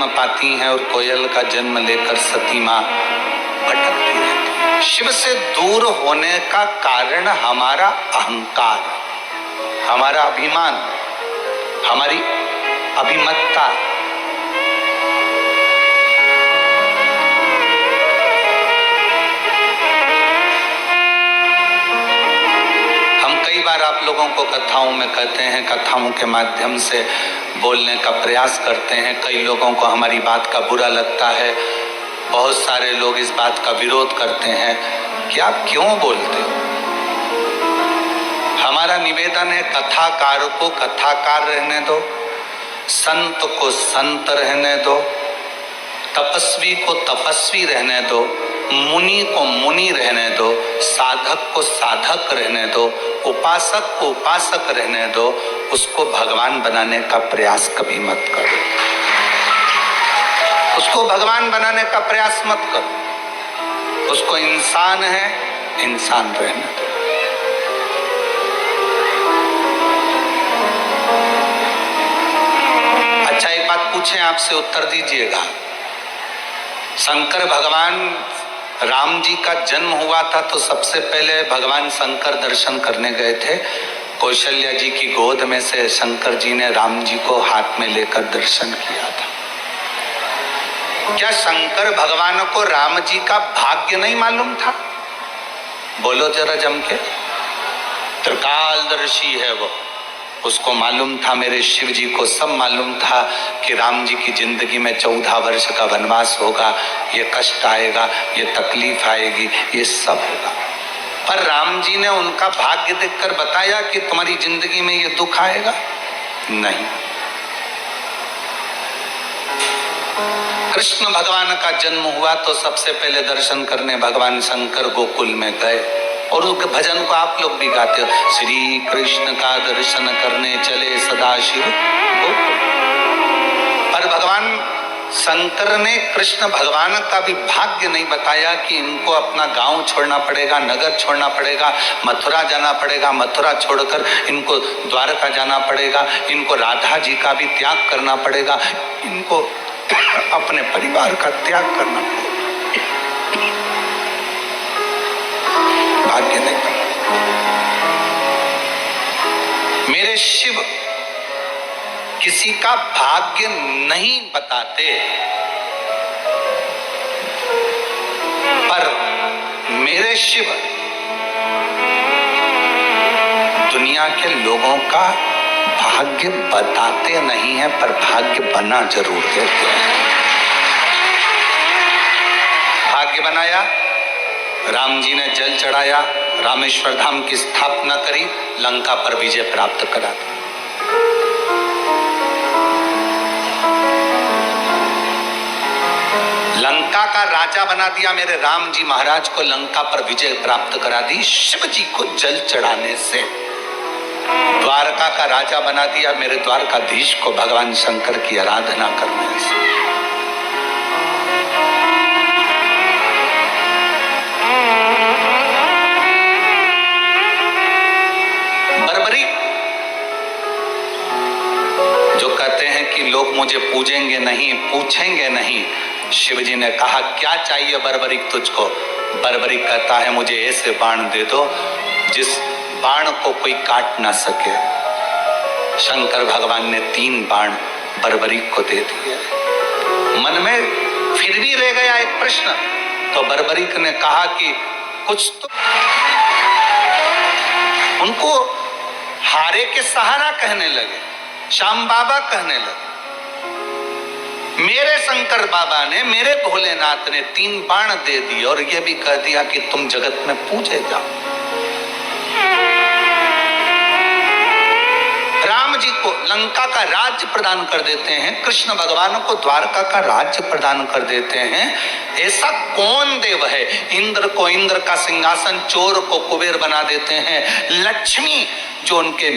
जन्म पाती हैं और कोयल का जन्म लेकर सती माँ भटकती रहती है। शिव से दूर होने का कारण हमारा अहंकार, हमारा अभिमान, हमारी अभिमत्ता। कई बार आप लोगों को कथाओं में कहते हैं, कथाओं के माध्यम से बोलने का प्रयास करते हैं। कई लोगों को हमारी बात का बुरा लगता है, बहुत सारे लोग इस बात का विरोध करते हैं कि आप क्यों बोलते हो। हमारा निवेदन है, कथाकार को कथाकार रहने दो, संत को संत रहने दो, तपस्वी को तपस्वी रहने दो, मुनि को मुनि रहने दो, साधक को साधक रहने दो, उपासक को उपासक रहने दो। उसको भगवान बनाने का प्रयास कभी मत करो, उसको भगवान बनाने का प्रयास मत करो। उसको इंसान है, इंसान रहने दो। अच्छा, एक बात पूछें, आपसे उत्तर दीजिएगा। शंकर भगवान राम जी का जन्म हुआ था तो सबसे पहले भगवान शंकर दर्शन करने गए थे। कौशल्या जी की गोद में से शंकर जी ने राम जी को हाथ में लेकर दर्शन किया था। क्या शंकर भगवान को राम जी का भाग्य नहीं मालूम था? बोलो जरा जम के। त्रिकालदर्शी है वो, उसको मालूम था, मेरे शिव जी को सब मालूम था कि राम जी की जिंदगी में 14 वर्ष का वनवास होगा, ये कष्ट आएगा, ये तकलीफ आएगी, ये सब होगा। पर राम जी ने उनका भाग्य देखकर बताया कि तुम्हारी जिंदगी में ये दुख आएगा नहीं। कृष्ण भगवान का जन्म हुआ तो सबसे पहले दर्शन करने भगवान शंकर गोकुल में गए, और उस भजन को आप लोग भी गाते हो, श्री कृष्ण का दर्शन करने चले सदाशिव गोकुल। पर भगवान शंकर ने कृष्ण भगवान का भी भाग्य नहीं बताया कि इनको अपना गांव छोड़ना पड़ेगा, नगर छोड़ना पड़ेगा, मथुरा जाना पड़ेगा, मथुरा छोड़कर इनको द्वारका जाना पड़ेगा, इनको राधा जी का भी त्याग करना पड़ेगा, इनको अपने परिवार का त्याग करना पड़ेगा। भाग्य नहीं। मेरे शिव किसी का भाग्य नहीं बताते, पर मेरे शिव दुनिया के लोगों का भाग्य बताते नहीं है, पर भाग्य बना जरूर देते हैं। भाग्य बनाया, राम जी ने जल चढ़ाया, रामेश्वर धाम की स्थापना करी, लंका पर विजय प्राप्त करा। लंका का राजा बना दिया मेरे राम जी महाराज को, लंका पर विजय प्राप्त करा दी शिव जी को जल चढ़ाने से। द्वारका का राजा बना दिया मेरे द्वारकाधीश को भगवान शंकर की आराधना करने से। बर्बरी जो कहते हैं कि लोग मुझे पूजेंगे नहीं, पूछेंगे नहीं, शिव जी ने कहा क्या चाहिए बर्बरिक तुझको? बर्बरिक कहता है मुझे ऐसे बाण दे दो जिस बाण को कोई काट ना सके। शंकर भगवान ने 3 बाण बर्बरिक को दे दिए। मन में फिर भी रह गया एक प्रश्न, तो बर्बरिक ने कहा कि कुछ तो। उनको हारे के सहारा कहने लगे, श्याम बाबा कहने लगे। मेरे शंकर बाबा ने, मेरे भोलेनाथ ने 3 बाण दे दिए और यह भी कह दिया कि तुम जगत में पूजे जाओ। राम जी को लंका का राज्य प्रदान कर देते हैं, कृष्ण भगवान को द्वारका का राज्य प्रदान कर देते हैं। ऐसा कौन देव है? इंद्र को इंद्र का सिंहासन, चोर को कुबेर बना देते हैं। लक्ष्मी जो उनके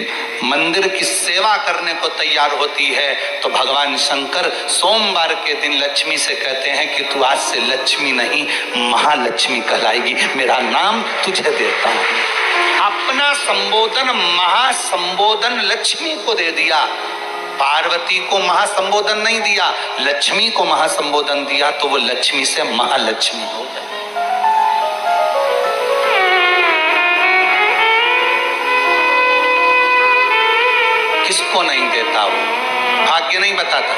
मंदिर की सेवा करने को तैयार होती है, तो भगवान शंकर सोमवार के दिन लक्ष्मी से कहते हैं कि तू आज से लक्ष्मी नहीं महालक्ष्मी कहलाएगी, मेरा नाम तुझे देता हूं। अपना संबोधन, महासंबोधन लक्ष्मी को दे दिया। पार्वती को महासंबोधन नहीं दिया, लक्ष्मी को महासंबोधन दिया, तो वो लक्ष्मी से महालक्ष्मी हो गई। किसको नहीं देता वो, भाग्य नहीं बताता।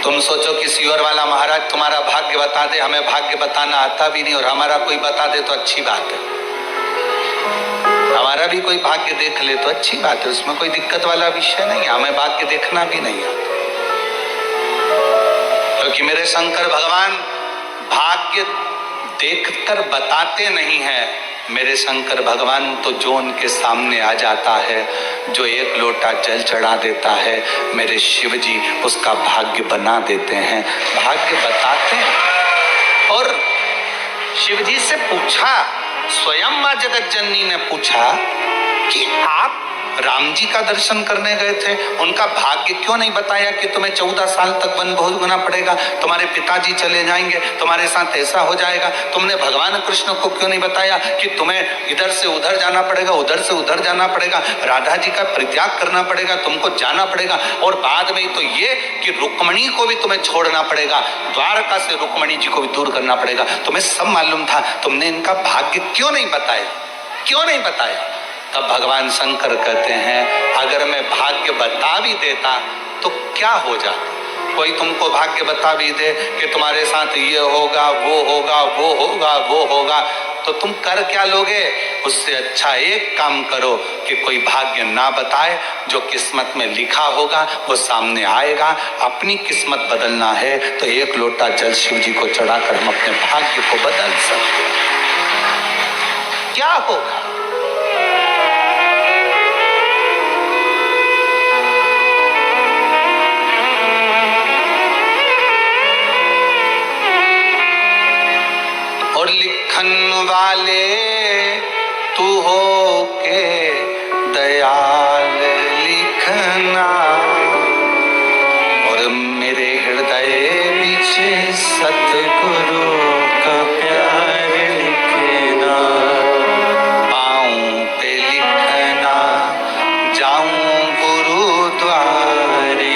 तुम सोचो किसी और वाला महाराज तुम्हारा भाग्य बता दे, हमें भाग्य बताना आता भी नहीं, और हमारा कोई बता दे तो अच्छी बात है। हमारा भी कोई भाग्य देख ले तो अच्छी बात है, उसमें कोई दिक्कत वाला विषय नहीं है। हमें भाग्य देखना भी नहीं आता, क्योंकि मेरे शंकर भगवान भाग्य देखकर बताते नहीं है। मेरे शंकर भगवान तो जो उनके सामने आ जाता है, जो एक लोटा जल चढ़ा देता है, मेरे शिव जी उसका भाग्य बना देते हैं, भाग्य बताते हैं। और शिव जी से पूछा, स्वयं मां जगत जननी ने पूछा कि आप राम जी का दर्शन करने गए थे, उनका भाग्य क्यों नहीं बताया कि तुम्हें 14 साल तक वन भोगना पड़ेगा, तुम्हारे पिताजी चले जाएंगे, तुम्हारे साथ ऐसा हो जाएगा। तुमने भगवान कृष्ण को क्यों नहीं बताया कि तुम्हें इधर से उधर जाना पड़ेगा, उधर से उधर जाना पड़ेगा, राधा जी का परित्याग करना पड़ेगा, तुमको जाना पड़ेगा, और बाद में तो ये कि रुक्मणी को भी तुम्हें छोड़ना पड़ेगा, द्वारका से रुक्मणी जी को भी दूर करना पड़ेगा। तुम्हें सब मालूम था, तुमने इनका भाग्य क्यों नहीं बताया, क्यों नहीं बताया? तब भगवान शंकर कहते हैं, अगर मैं भाग्य बता भी देता तो क्या हो जाता? कोई तुमको भाग्य बता भी दे कि तुम्हारे साथ ये होगा, वो होगा, वो होगा, वो होगा, तो तुम कर क्या लोगे? उससे अच्छा एक काम करो कि कोई भाग्य ना बताए, जो किस्मत में लिखा होगा वो सामने आएगा। अपनी किस्मत बदलना है तो एक लोटा जल शिव जी को चढ़ाकर हम अपने भाग्य को बदल सकते हैं। क्या होगा? और लिखन वाले तू हो के दयाल लिखना, और मेरे हृदय पीछे सतगुरु का प्यार लिखना। पाँव पे लिखना, जाऊं गुरुद्वारे,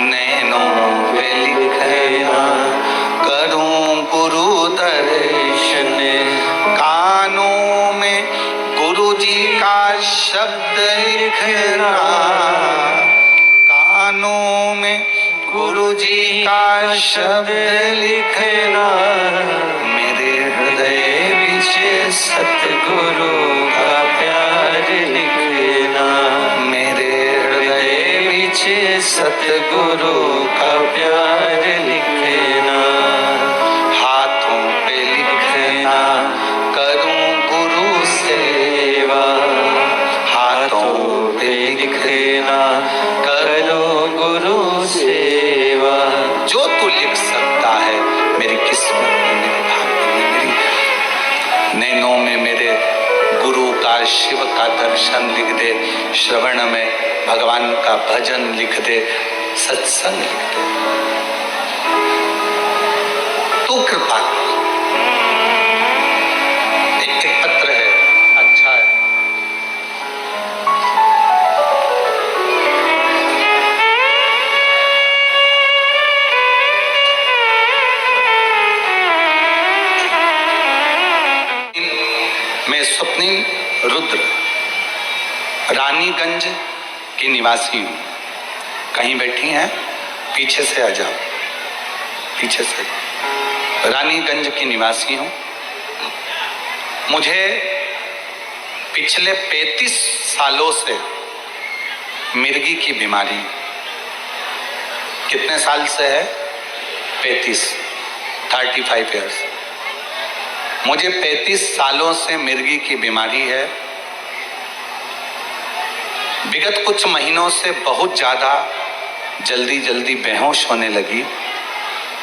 नैनों पे लिखना, करूं गुरु दर्शन, कानों में गुरु जी का शब्द लिखना, कानों में गुरु जी का शब्द लिखना, मेरे हृदय पीछे सतगुरु का प्यार लिखना, मेरे हृदय पीछे सतगुरु का प्यार लिखना। हाथों पे लिखना, करूं गुरु सेवा, हाथों पे लिखना, करूं गुरु सेवा। जो तू लिख सकता है मेरी किस्मत में, मेरे भाग्य में, मेरी नैनों में मेरे गुरु का, शिव का दर्शन लिख दे, श्रवण में भगवान का भजन लिख दे, सत्संग लिख दे। तू कृपा कर। एक पत्र है, अच्छा है। मैं स्वप्निल रुद्र रानीगंज की निवासी हूँ। कहीं बैठी हैं? पीछे से आ जाओ, पीछे से। रानीगंज की निवासी हूँ। मुझे पिछले 35 सालों से मिर्गी की बीमारी। कितने साल से है? 35 ईयर्स। मुझे 35 सालों से मिर्गी की बीमारी है। विगत कुछ महीनों से बहुत ज्यादा जल्दी बेहोश होने लगी,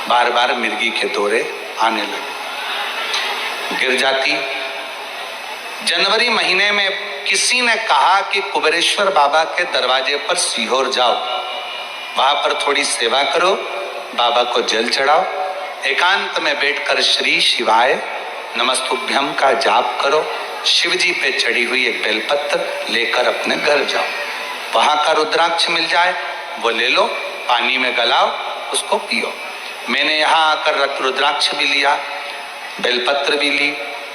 बार बार मिर्गी के दौरे आने लगे, गिर जाती। जनवरी महीने में किसी ने कहा कि कुबेरेश्वर बाबा के दरवाजे पर सीहोर जाओ, वहां पर थोड़ी सेवा करो, बाबा को जल चढ़ाओ, एकांत में बैठकर श्री शिवाय नमस्तुभ्यम का जाप करो, शिव जी पे चढ़ी हुई एक बेलपत्र लेकर अपने घर जाओ। वहां का रुद्राक्ष मिल जाए वो ले लो, पानी में गलाओ, उसको पियो। मैंने यहाँ आकर रुद्राक्ष भी लिया, बेलपत्र भी ली,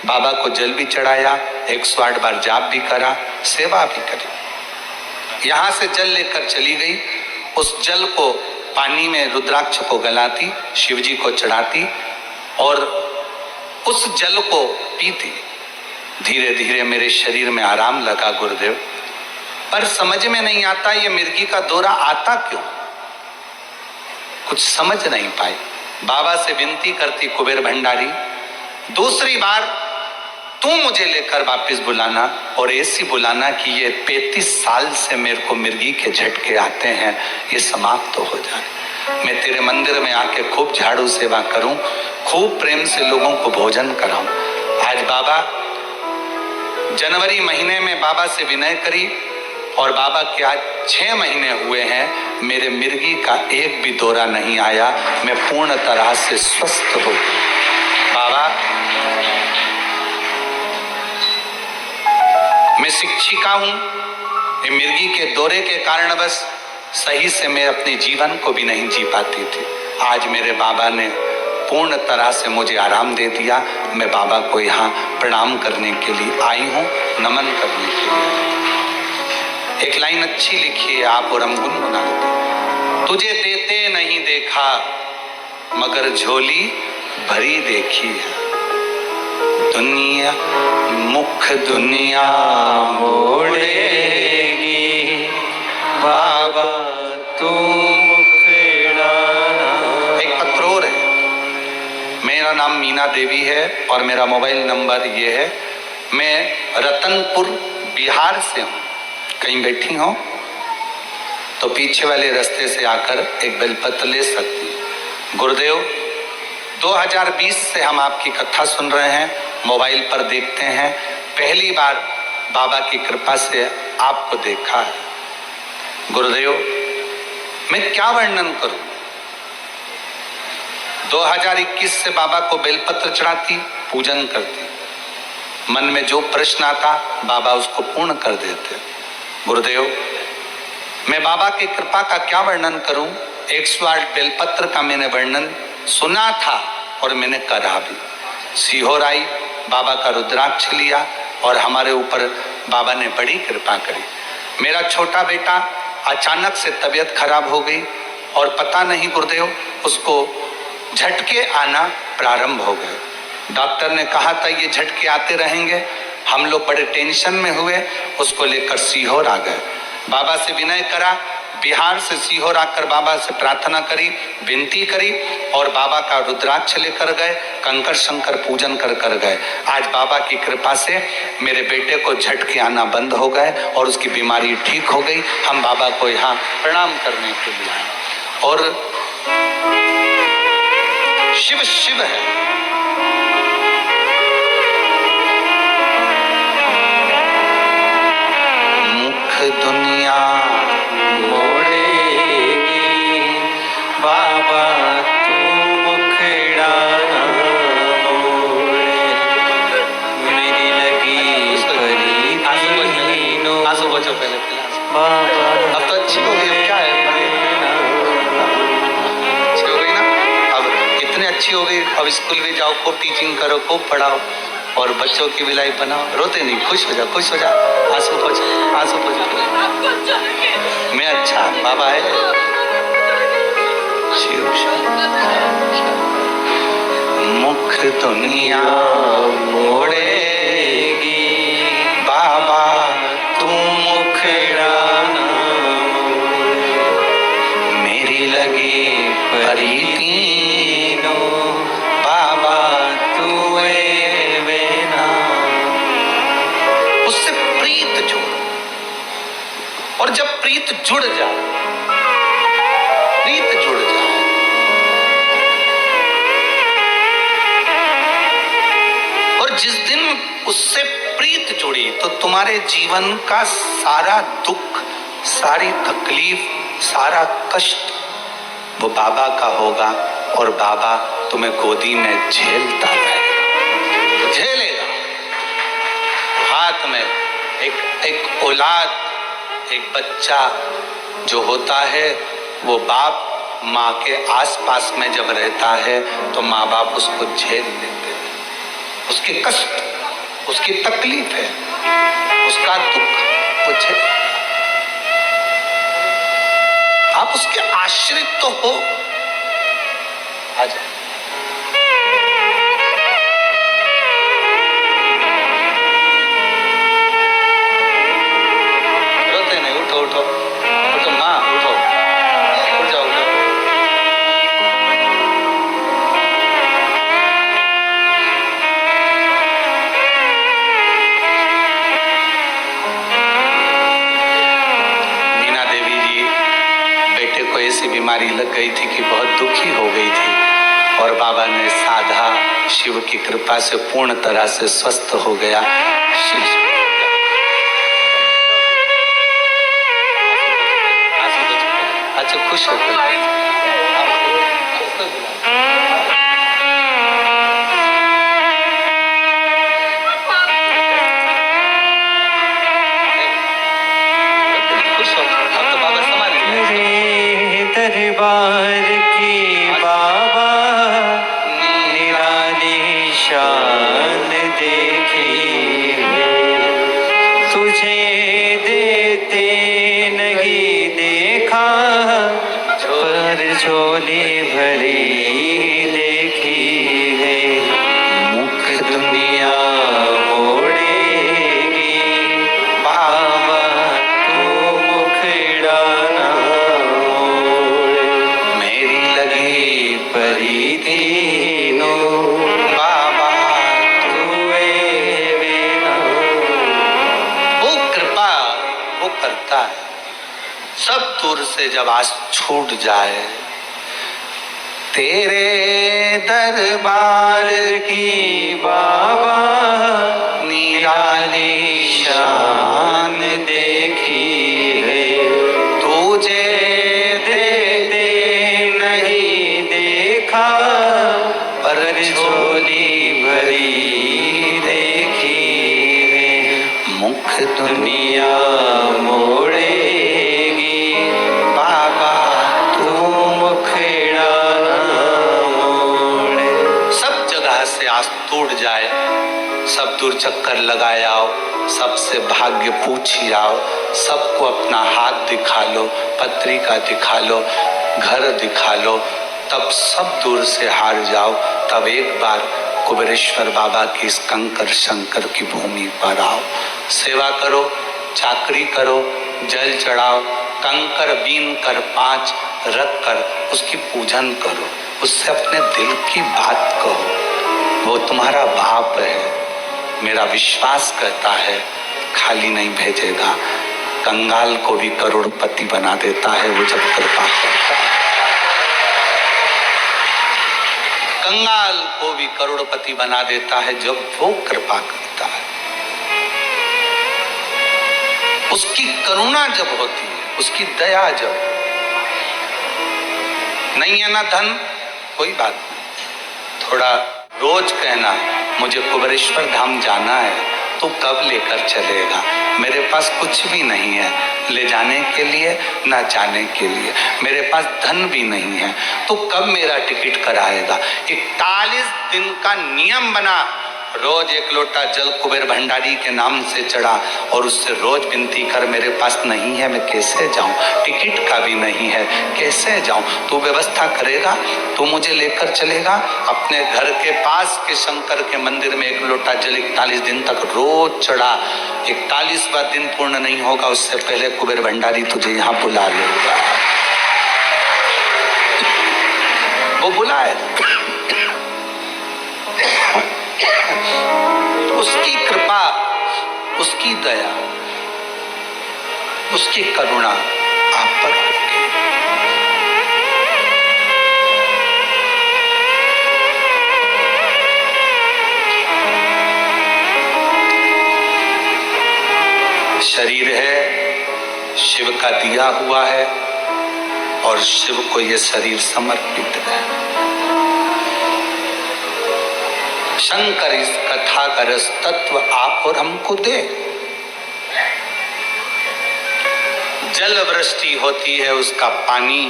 बाबा को जल भी चढ़ाया, 108 बार जाप भी करा, सेवा भी करी। यहाँ से जल लेकर चली गई, उस जल को पानी में रुद्राक्ष को गलाती, शिव जी को चढ़ाती और उस जल को पीती। धीरे धीरे मेरे शरीर में आराम लगा गुरुदेव, पर समझ में नहीं आता ये मिर्गी का दौरा आता क्यों, कुछ समझ नहीं पाई। बाबा से विनती करती, कुबेर भंडारी दूसरी बार तू मुझे लेकर वापस बुलाना और ऐसी बुलाना कि ये 35 साल से मेरे को मिर्गी के झटके आते हैं, ये समाप्त तो हो जाए। मैं तेरे मंदिर में आके खूब झाड़ू सेवा करूं, खूब प्रेम से लोगों को भोजन कराऊं। आज बाबा जनवरी महीने में बाबा से विनय करी और बाबा के आज 6 महीने हुए हैं, मेरे मिर्गी का एक भी दौरा नहीं आया, मैं पूर्ण तरह से स्वस्थ हो गया। बाबा मैं शिक्षिका हूं, ये मिर्गी के दौरे के कारणवश सही से मैं अपने जीवन को भी नहीं जी पाती थी। आज मेरे बाबा ने पूर्ण तरह से मुझे आराम दे दिया। मैं बाबा को यहाँ प्रणाम करने के लिए आई हूँ, नमन करने के लिए। एक लाइन अच्छी लिखी है आप और हम गुनगुनाते। तुझे देते नहीं देखा मगर झोली भरी देखी है, दुनिया मुख दुनिया मोड़ेगी, बाबा तू मुखड़ाना। एक पत्र और है, मेरा नाम मीना देवी है और मेरा मोबाइल नंबर ये है। मैं रतनपुर बिहार से हूँ, कहीं बैठी हो तो पीछे वाले रास्ते से आकर एक बेलपत्र ले सकती है। गुरुदेव 2020 से हम आपकी कथा सुन रहे हैं, मोबाइल पर देखते हैं, पहली बार बाबा की कृपा से आपको देखा है। गुरुदेव मैं क्या वर्णन करूं, 2021 से बाबा को बेलपत्र चढ़ाती, पूजन करती, मन में जो प्रश्न आता बाबा उसको पूर्ण कर देते। गुरुदेव मैं बाबा की कृपा का क्या वर्णन करूं, 108 बेलपत्र का मैंने वर्णन सुना था और मैंने करा भी। सीहोर आई, बाबा का रुद्राक्ष लिया और हमारे ऊपर बाबा ने बड़ी कृपा करी। मेरा छोटा बेटा अचानक से तबीयत खराब हो गई और पता नहीं गुरुदेव उसको झटके आना प्रारंभ हो गए। डॉक्टर ने कहा था ये झटके आते रहेंगे। हम लोग बड़े टेंशन में हुए, उसको लेकर सीहोर आ गए। बाबा से विनय करा, बिहार से सीहोर आकर बाबा से प्रार्थना करी, विनती करी और बाबा का रुद्राक्ष लेकर गए, कंकर शंकर पूजन कर गए। आज बाबा की कृपा से मेरे बेटे को झटके आना बंद हो गए और उसकी बीमारी ठीक हो गई। हम बाबा को यहाँ प्रणाम करने के लिए आए और शिव शिव है। दुनिया मोड़ेगी, बाबा तू मुखड़ाना मोड़े, मेरी लगी परी आंसू बचो पहले बाबा। अब तो अच्छी हो गई, क्या है अच्छी हो गई ना, अब इतनी अच्छी हो गई। अब स्कूल भी जाओ, खूब टीचिंग करो, खूब पढ़ाओ और बच्चों की भी लाइफ बनाओ। रोते नहीं, खुश हो जा, खुश हो जा, आंसू पोछ, आंसू पोछ। मैं अच्छा बाबा है। मुख दुनिया मोड़ेगी, बाबा तू मुखड़ाना मोड़े, मेरी लगी परी तीनों, बाबा तू उससे प्रीत जुड़, और जब प्रीत जुड़ जाए, प्रीत जुड़ जाए और जिस दिन उससे प्रीत जुड़ी तो तुम्हारे जीवन का सारा दुख, सारी तकलीफ, सारा कष्ट वो बाबा का होगा और बाबा तुम्हें गोदी में झेलता रहेगा, झेलेगा। हाथ में एक औलाद, एक बच्चा जो होता है वो बाप माँ के आसपास में जब रहता है तो माँ बाप उसको झेल लेते हैं, उसके कष्ट, उसकी तकलीफ है, उसका दुख वो झेल। आप उसके आश्रित तो हो। आज रोते नहीं, उठो उठो उठो माँ, उठो, उठ जाओ उठो। मीना देवी जी बेटे को ऐसी बीमारी लग गई थी कि बहुत दुखी हो गई थी और बाबा ने साधा, शिव की कृपा से पूर्ण तरह से स्वस्थ हो गया। अच्छा खुश हो दरबार की बाबा निराली शान देखी तुझे देते नहीं देखा पर झोली भरी देखी है मुख दुनिया मोड़ेगी बाबा तू मुखड़ा परी तीनों बाबा तुए बिना। वो कृपा वो करता है। सब दूर से जब आज छूट जाए, तेरे दरबार की बाबा निराली शान देखी है तुझे देते नहीं देखा पर झोली भरी देखी है मुख दुनिया मोड़ेगी बाबा तू मुखड़ा मोड़े। सब जगह से आज टूट जाए, सब दूर चक्कर लगाए आओ, सबसे भाग्य पूछ ही आओ, सबको अपना हाथ दिखा लो, पत्रिका दिखा लो, घर दिखा लो, तब सब दूर से हार जाओ। तब एक बार कुबेरेश्वर बाबा की इस कंकर शंकर की भूमि पर आओ, सेवा करो, चाकरी करो, जल चढ़ाओ, कंकर बीन कर 5 रख कर उसकी पूजन करो, उससे अपने दिल की बात कहो। वो तुम्हारा बाप है, मेरा विश्वास कहता है खाली नहीं भेजेगा। कंगाल को भी करोड़पति बना देता है वो जब कृपा करता है। कंगाल को भी करोड़पति बना देता है जब वो कृपा करता है। उसकी करुणा जब होती है, उसकी दया जब नहीं है ना धन, कोई बात नहीं, थोड़ा रोज कहना मुझे कुबेरेश्वर धाम जाना है, तो कब लेकर चलेगा? मेरे पास कुछ भी नहीं है ले जाने के लिए, ना जाने के लिए, मेरे पास धन भी नहीं है, तो कब मेरा टिकट कराएगा? 41 दिन का नियम बना, रोज 1 लोटा जल कुबेर भंडारी के नाम से चढ़ा और उससे रोज विनती कर, मेरे पास नहीं है, मैं कैसे जाऊं? टिकट का भी नहीं है, कैसे जाऊं? तू व्यवस्था करेगा, तू मुझे लेकर चलेगा अपने घर के पास के शंकर के मंदिर में 1 लोटा जल 41 दिन तक रोज चढ़ा। 41वां दिन पूर्ण नहीं होगा उससे पहले कुबेर भंडारी तुझे यहाँ बुला लेगा। वो बुलाए, उसकी कृपा, उसकी दया, उसकी करुणा आप पर होगी। शरीर है, शिव का दिया हुआ है और शिव को यह शरीर समर्पित है। शंकर इस कथा का रस तत्व आप और हमको दे। जल वृष्टि होती है, उसका पानी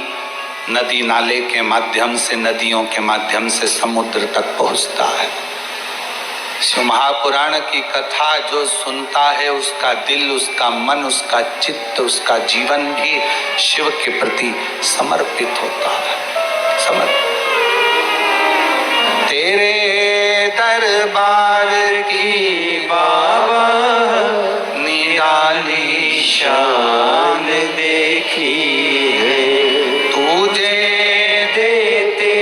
नदी नाले के माध्यम से, नदियों के माध्यम से समुद्र तक पहुंचता है। शिव महापुराण की कथा जो सुनता है, उसका दिल, उसका मन, उसका चित्त, उसका जीवन भी शिव के प्रति समर्पित होता है। तेरे दरबार की बाबा निराली शान देखी है, तुझे देते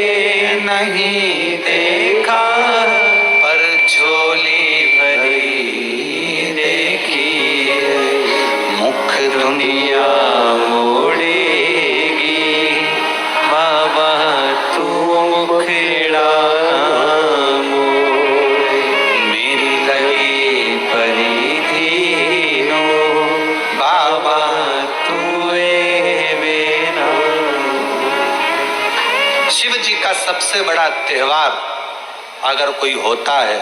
नहीं देखा, पर झोली भरी देखी है। मुख दुनिया मोड़ेगी बाबा तू मुखड़ा मोड़, मेरी लगी परिधीनो बाबा तुए बिना। शिव जी का सबसे बड़ा त्योहार अगर कोई होता है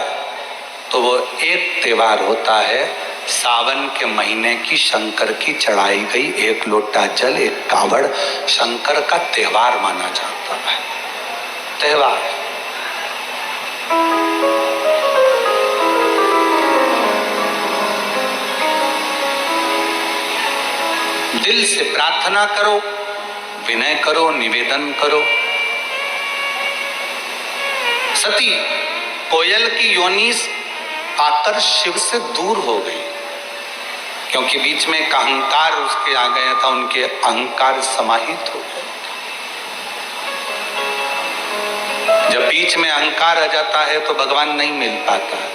तो वो एक त्योहार होता है, सावन के महीने की शंकर की चढ़ाई गई एक लोटा जल, एक कावड़ शंकर का त्योहार माना जाता है। त्योहार दिल से प्रार्थना करो, विनय करो, निवेदन करो। सती कोयल की योनि आकर शिव से दूर हो गई, क्योंकि बीच में एक अहंकार उसके आ गया था, उनके अहंकार समाहित हो गए। जब बीच में अहंकार आ जाता है तो भगवान नहीं मिल पाता है,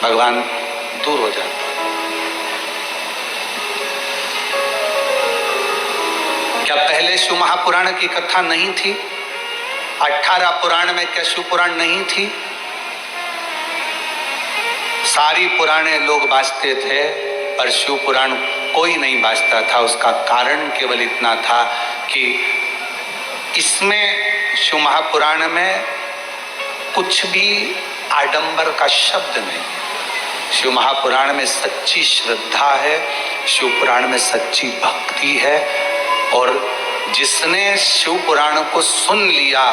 भगवान दूर हो जाता है। क्या पहले शिव महापुराण की कथा नहीं थी? 18 पुराण में क्या शिव पुराण नहीं थी? सारी पुराने लोग बाजते थे, पर शिव पुराण कोई नहीं बाजता था। उसका कारण केवल इतना था कि इसमें शिव महापुराण में कुछ भी आडंबर का शब्द नहीं। शिव महापुराण में सच्ची श्रद्धा है, शिव पुराण में सच्ची भक्ति है, और जिसने शिव पुराण को सुन लिया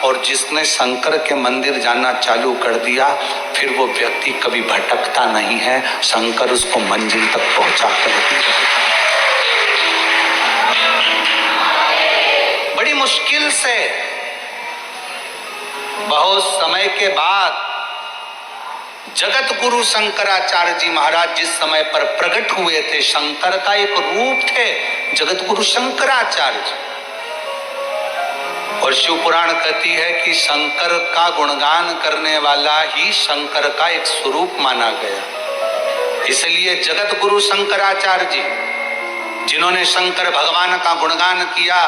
और जिसने शंकर के मंदिर जाना चालू कर दिया, फिर वो व्यक्ति कभी भटकता नहीं है, शंकर उसको मंजिल तक पहुंचा कर ही रहता है। बड़ी मुश्किल से बहुत समय के बाद जगत गुरु शंकराचार्य जी महाराज जिस समय पर प्रकट हुए थे, शंकर का एक रूप थे जगत गुरु शंकराचार्य जी। और शिव पुराण कहती है कि शंकर का गुणगान करने वाला ही शंकर का एक स्वरूप माना गया। इसलिए जगत गुरु शंकराचार्य जी, जिन्होंने शंकर भगवान का गुणगान किया,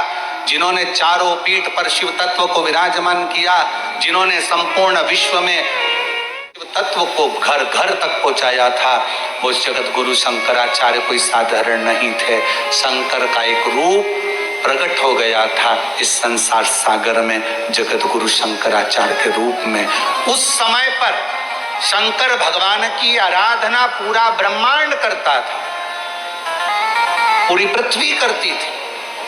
जिन्होंने चारों पीठ पर शिव तत्व को विराजमान किया, जिन्होंने संपूर्ण विश्व में शिव तत्व को घर घर तक पहुंचाया था, वो जगत गुरु शंकराचार्य कोई साधारण नहीं थे। शंकर का एक रूप प्रकट हो गया था इस संसार सागर में, जगत गुरु शंकराचार्य के रूप में। उस समय पर शंकर भगवान की आराधना पूरा ब्रह्मांड करता था, पूरी पृथ्वी करती थी,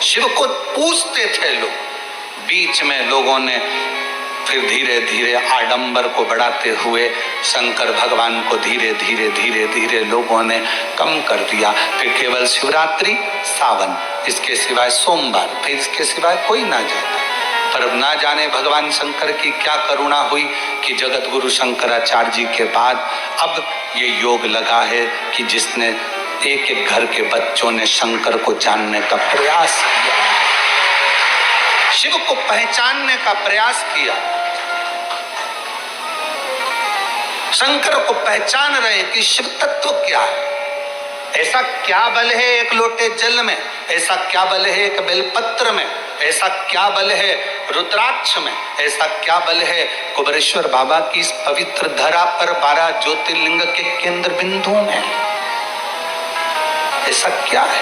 शिव को पूजते थे लोग। बीच में लोगों ने फिर धीरे धीरे आडंबर को बढ़ाते हुए शंकर भगवान को धीरे धीरे धीरे धीरे लोगों ने कम कर दिया। फिर केवल शिवरात्रि, सावन, इसके सिवाय सोमवार, फिर इसके सिवाय कोई ना जाता। पर अब ना जाने भगवान शंकर की क्या करुणा हुई कि जगत गुरु शंकराचार्य जी के बाद अब ये योग लगा है कि जिसने एक एक घर के बच्चों ने शंकर को जानने का प्रयास किया, शिव को पहचानने का प्रयास किया, शंकर को पहचान रहे कि शिव तत्व क्या है। ऐसा क्या बल है एक लोटे जल में, ऐसा क्या बल है एक बेलपत्र में, ऐसा क्या बल है रुद्राक्ष में, ऐसा क्या बल है कुबेरेश्वर बाबा की इस पवित्र धरा पर 12 ज्योतिर्लिंग के केंद्र बिंदु में, ऐसा क्या है?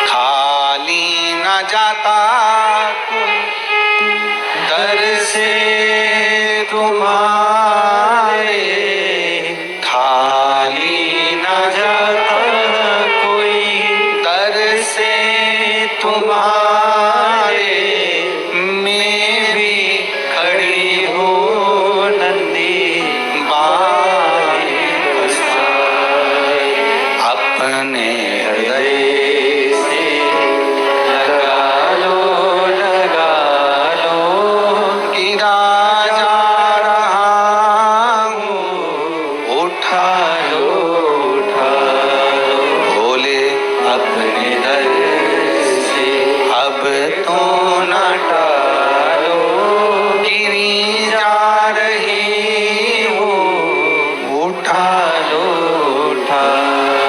खाली न जाता दर से तुम्हारे, उठा लो उठा लो भोले अपने दर से अब तो न टालो गिरी जा रही हो, उठा लो उठा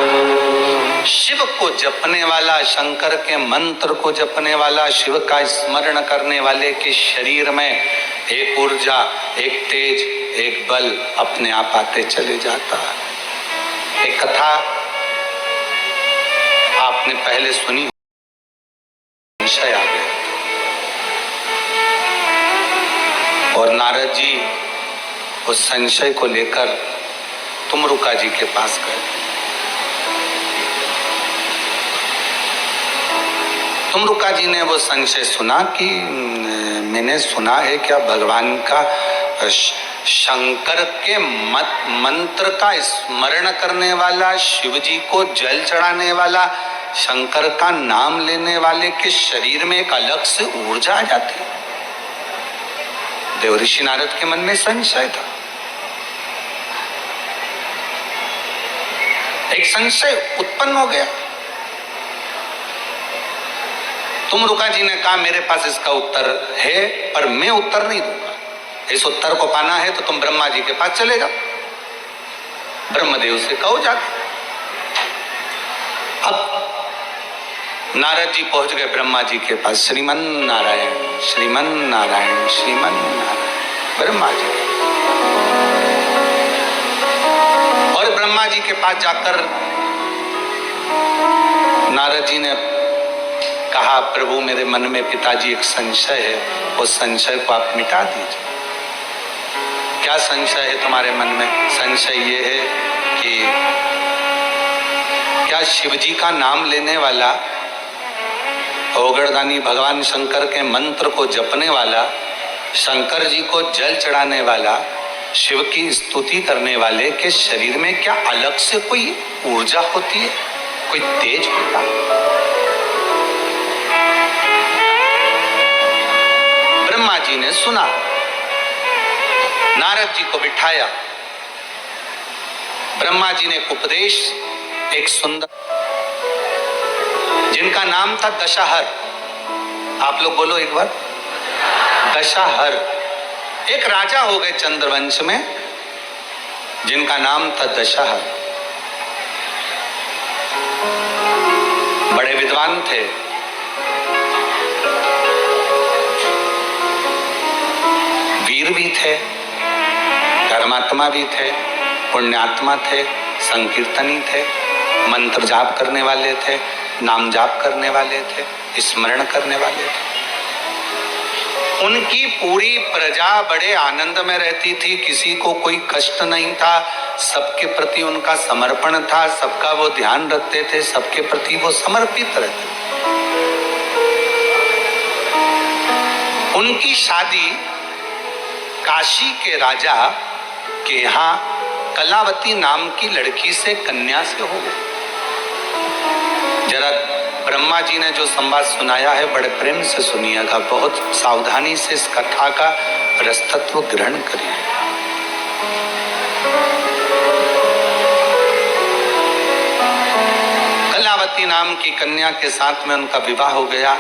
लो। शिव को जपने वाला, शंकर के मंत्र को जपने वाला, शिव का स्मरण करने वाले के शरीर में एक ऊर्जा, एक तेज, एक बल अपने आप आते चले जाता है। एक कथा आपने पहले सुनी, संशय आ गया और नारद जी उस संशय को लेकर तुमरुका जी के पास गए। तुमरुका जी ने वो संशय सुना कि मैंने सुना है क्या भगवान का शंकर के मंत्र का स्मरण करने वाला, शिव जी को जल चढ़ाने वाला, शंकर का नाम लेने वाले के शरीर में एक अलग से ऊर्जा आ जाती है। देवऋषि नारद के मन में संशय था, एक संशय उत्पन्न हो गया। तुमरुका जी ने कहा मेरे पास इसका उत्तर है, पर मैं उत्तर नहीं दूंगा। इस उत्तर को पाना है तो तुम ब्रह्मा जी के पास चले जाओ, ब्रह्मदेव से कहो जाके। अब नारद जी पहुंच गए ब्रह्मा जी के पास। श्रीमन नारायण श्रीमन नारायण श्रीमन नारायण, ब्रह्मा जी। और ब्रह्मा जी के पास जाकर नारद जी ने कहा प्रभु मेरे मन में पिताजी एक संशय है, उस संशय को आप मिटा दीजिए। क्या संशय है तुम्हारे मन में? संशय ये है कि क्या शिव जी का नाम लेने वाला, ओगरदानी भगवान शंकर के मंत्र को जपने वाला, शंकर जी को जल चढ़ाने वाला, शिव की स्तुति करने वाले के शरीर में क्या अलग से कोई ऊर्जा होती है, कोई तेज होता है? ब्रह्मा जी ने सुना, नारद जी को बिठाया, ब्रह्मा जी ने उपदेश, एक सुंदर, जिनका नाम था दशाहर। आप लोग बोलो एक बार, दशाहर। एक राजा हो गए चंद्रवंश में जिनका नाम था दशाहर। बड़े विद्वान थे, वीर भी थे, धर्मात्मा भी थे, पुण्यात्मा थे, संकीर्तनी थे, मंत्र जाप करने वाले थे, नाम जाप करने वाले थे, स्मरण करने वाले थे। उनकी पूरी प्रजा बड़े आनंद में रहती थी, किसी को कोई कष्ट नहीं था, सबके प्रति उनका समर्पण था, सबका वो ध्यान रखते थे, सबके प्रति वो समर्पित रहते थे। उनकी शादी काशी के राजा के यहाँ कलावती नाम की लड़की से, कन्या से हो गई। जरा ब्रह्मा जी ने जो संवाद सुनाया है बड़े प्रेम से सुनिएगा, बहुत सावधानी से इस कथा का रसतत्व ग्रहण करिए। कलावती नाम की कन्या के साथ में उनका विवाह हो गया।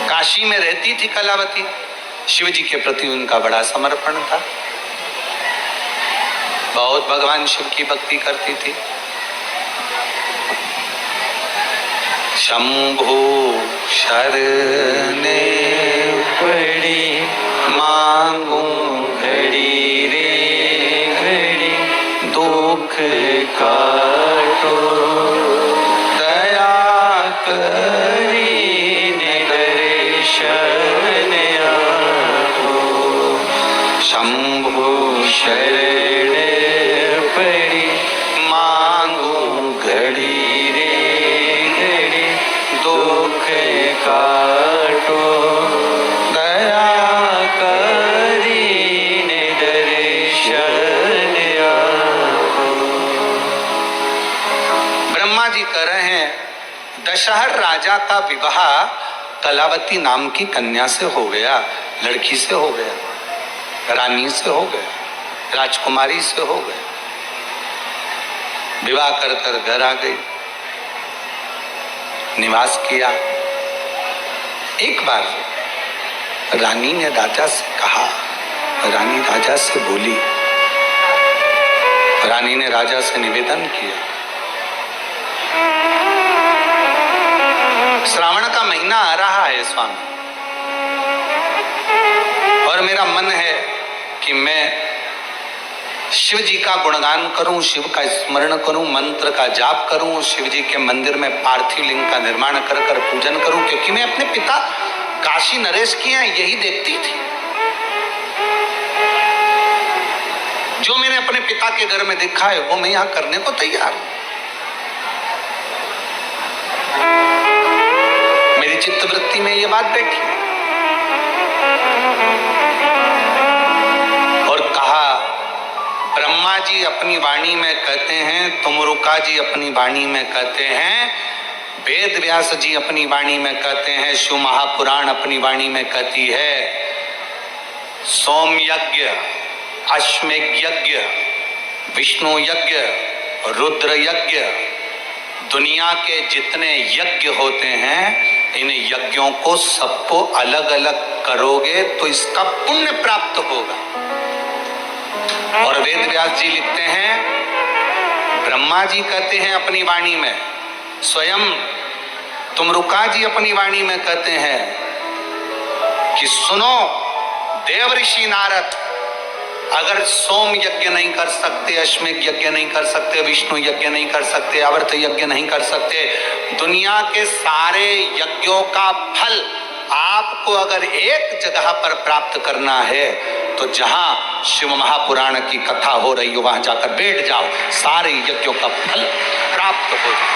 काशी में रहती थी कलावती, शिव जी के प्रति उनका बड़ा समर्पण था, बहुत भगवान शिव की भक्ति करती थी। शंभु शरणे पड़ी मांगू घड़ी रे घड़ी, दुख काटो दया करी दर्शन आपो। शंभु शरण पड़ी मांगू घड़ी रे घड़ी, दुख काटो दया करी दर्शन आपो। ब्रह्मा जी कह रहे हैं दशहर राजा का विवाह कलावती नाम की कन्या से हो गया, लड़की से हो गया, रानी से हो गया। राजकुमारी से हो गए, विवाह कर कर घर आ गई, निवास किया। एक बार रानी ने राजा से कहा, रानी राजा से बोली, रानी ने राजा से निवेदन किया, श्रावण का महीना आ रहा है स्वामी, और मेरा मन है कि मैं शिव जी का गुणगान करूं, शिव का स्मरण करूं, मंत्र का जाप करूं, शिव जी के मंदिर में पार्थिव लिंग का निर्माण कर कर पूजन करूं, क्योंकि मैं अपने पिता काशी नरेश की यहाँ यही देखती थी। जो मैंने अपने पिता के घर में देखा है वो मैं यहाँ करने को तैयार हूं। मेरी चित्तवृत्ति में ये बात बैठी और कहा, ब्रह्मा जी अपनी वाणी में कहते हैं, तुमरुका जी अपनी वाणी में कहते हैं, वेद व्यास जी अपनी वाणी में कहते हैं, शिव महापुराण अपनी वाणी में कहती है, सोम यज्ञ, अश्वमेघ यज्ञ, विष्णु यज्ञ, रुद्र यज्ञ, दुनिया के जितने यज्ञ होते हैं, इन यज्ञों को सबको अलग अलग करोगे तो इसका पुण्य प्राप्त होगा। और वेद व्यास जी लिखते हैं, ब्रह्मा जी कहते हैं अपनी वाणी में, स्वयं तुमरुका जी अपनी वाणी में कहते हैं कि सुनो देव ऋषि नारद, अगर सोम यज्ञ नहीं कर सकते, अश्वमेघ यज्ञ नहीं कर सकते, विष्णु यज्ञ नहीं कर सकते, आवर्त यज्ञ नहीं कर सकते, दुनिया के सारे यज्ञों का फल आपको अगर एक जगह पर प्राप्त करना है तो जहां शिव महापुराण की कथा हो रही हो वहां जाकर बैठ जाओ, सारे यज्ञों का फल प्राप्त हो जाए।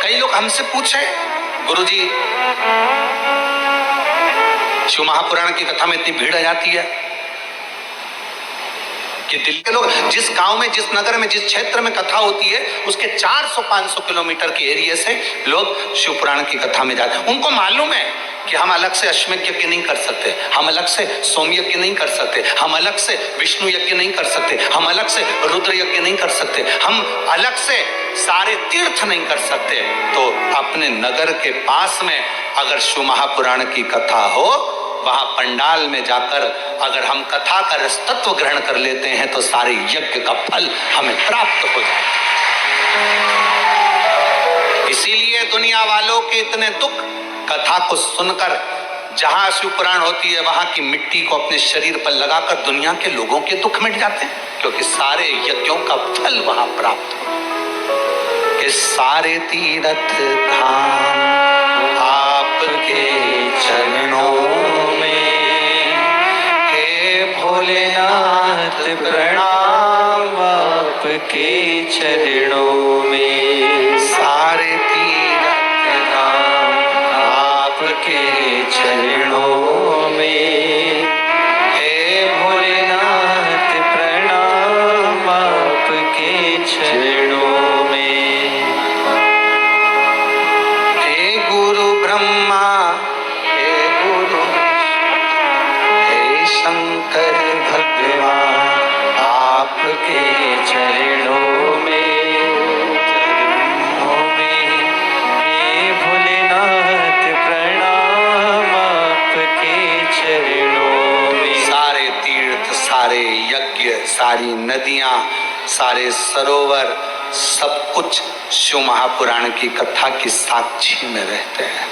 कई लोग हमसे पूछे, गुरुजी शिव महापुराण की कथा में इतनी भीड़ आ जाती है कि दिल्ली के लोग जिस गांव में, जिस नगर में, जिस क्षेत्र में कथा होती है उसके 400-500 किलोमीटर के एरिया से लोग शिव पुराण की कथा में जाते हैं। उनको मालूम है कि हम अलग से अश्वमेघ यज्ञ नहीं कर सकते, हम अलग से सोम यज्ञ नहीं कर सकते, हम अलग से विष्णु यज्ञ नहीं कर सकते, हम अलग से रुद्र यज्ञ नहीं कर सकते, हम अलग से सारे तीर्थ नहीं कर सकते। तो अपने नगर के पास में अगर शिव महापुराण की कथा हो, वहां पंडाल में जाकर अगर हम कथा का रसतत्व ग्रहण कर लेते हैं तो सारे यज्ञ का फल हमें प्राप्त हो जाए। इसीलिए दुनिया वालों के इतने दुख कथा को सुनकर, जहां शिव पुराण होती है वहां की मिट्टी को अपने शरीर पर लगाकर दुनिया के लोगों के दुख मिट जाते हैं, क्योंकि सारे यज्ञों का फल वहां प्राप्त हो। कि सारे तीर्थ धाम आपके चरणों में, हे भोलेनाथ प्रणाम आपके चरणों में, सारे तीर्थ धाम आपके चरणों में, हे भोलेनाथ प्रणाम आपके चरणों में, हे गुरु ब्रह्मा, हे गुरु हे शंकर भगवान आपके चरणों में, हे भोलेनाथ प्रणाम आपके चरणों में। सारे तीर्थ, सारे यज्ञ, सारी नदियां, सारे सरोवर, सब कुछ शिव महापुराण की कथा की साक्षी में रहते हैं।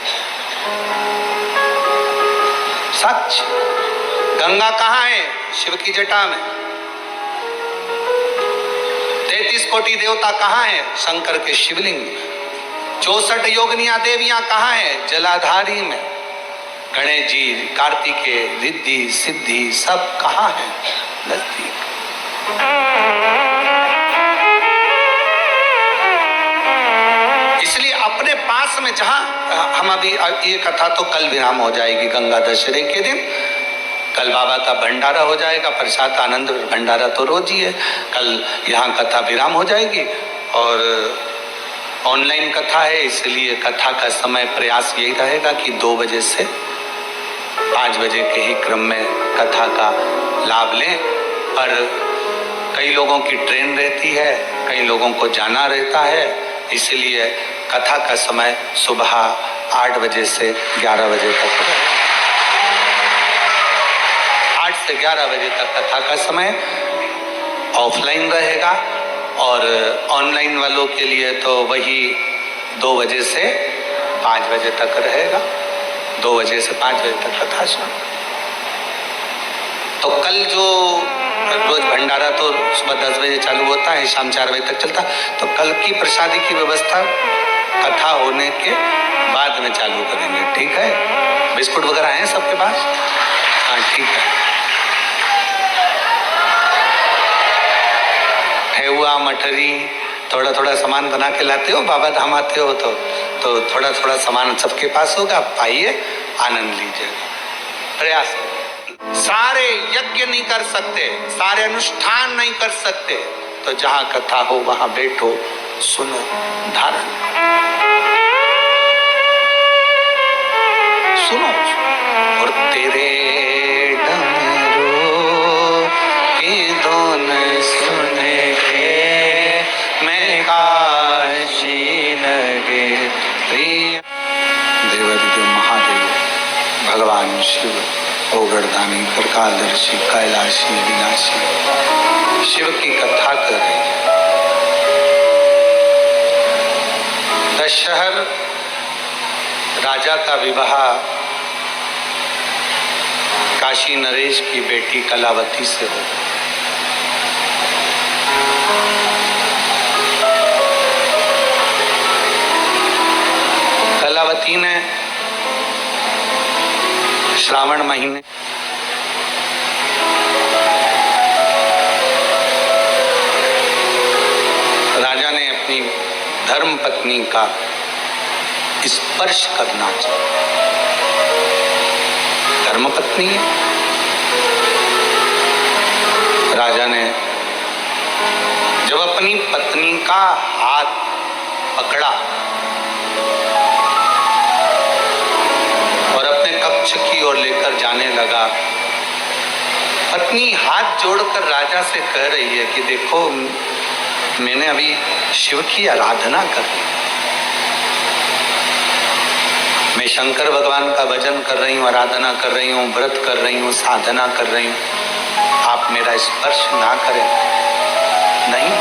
सच, गंगा कहाँ है? शिव की जटा में। 33 कोटि देवता कहाँ है? शंकर के शिवलिंग में। 64 योगिनियां देवियां कहाँ है? जलाधारी में। गणेश जी, कार्तिकेय, रिद्धि, सिद्धि सब कहाँ है? नजदीक। इसलिए अपने पास में जहां हम अभी, ये कथा तो कल विराम हो जाएगी गंगा दशहरे के दिन, कल बाबा का भंडारा हो जाएगा, प्रसाद आनंद भंडारा तो रोज ही है। कल यहाँ कथा विराम हो जाएगी और ऑनलाइन कथा है, इसलिए कथा का समय प्रयास यही रहेगा कि 2 बजे से 5 बजे के ही क्रम में कथा का लाभ लें। पर कई लोगों की ट्रेन रहती है, कई लोगों को जाना रहता है, इसलिए कथा का समय सुबह 8 बजे से 11 बजे तक है। 8 से 11 बजे तक कथा का समय ऑफलाइन रहेगा और ऑनलाइन वालों के लिए तो वही 2 बजे से 5 बजे तक रहेगा। 2 बजे से 5 बजे तक कथा सुनो। तो कल जो रोज भंडारा तो सुबह 10 बजे चालू होता है, शाम 4 बजे तक चलता, तो कल की प्रसादी की व्यवस्था कथा होने के बाद में चालू करेंगे, ठीक है? बिस्कुट वगैरह हैं सबके पास? हाँ, ठीक है। ठेहुआ, मठरी, थोड़ा थोड़ा सामान बना के लाते हो, बाबा धाम आते हो तो थोड़ा थोड़ा सामान सबके पास होगा, पाइए, आनंद लीजिएगा। प्रयास सारे यज्ञ नहीं कर सकते, सारे अनुष्ठान नहीं कर सकते, तो जहां कथा हो वहां बैठो, सुनो, धारण सुनो। और तेरे डमरू की धुन सुन के मैं काशी नगरी। देवादिदेव महादेव भगवान शिव ओगरदानी प्रकालदर्शी कैलाशी विनाशी शिव की कथा कर रही है। दशहर राजा का विवाह काशी नरेश की बेटी कलावती से हो। कलावती ने श्रावण महीने राजा ने अपनी धर्म पत्नी का स्पर्श करना चाहिए। धर्म पत्नी है, राजा ने जब अपनी पत्नी का हाथ पकड़ा और अपने कक्ष की ओर लेकर जाने लगा, पत्नी हाथ जोड़कर राजा से कह रही है कि देखो, मैंने अभी शिव की आराधना कर ली, मैं शंकर भगवान का भजन कर रही हूँ, आराधना कर रही हूँ, व्रत कर रही हूँ, साधना कर रही हूँ, आप मेरा स्पर्श ना करें। नहीं,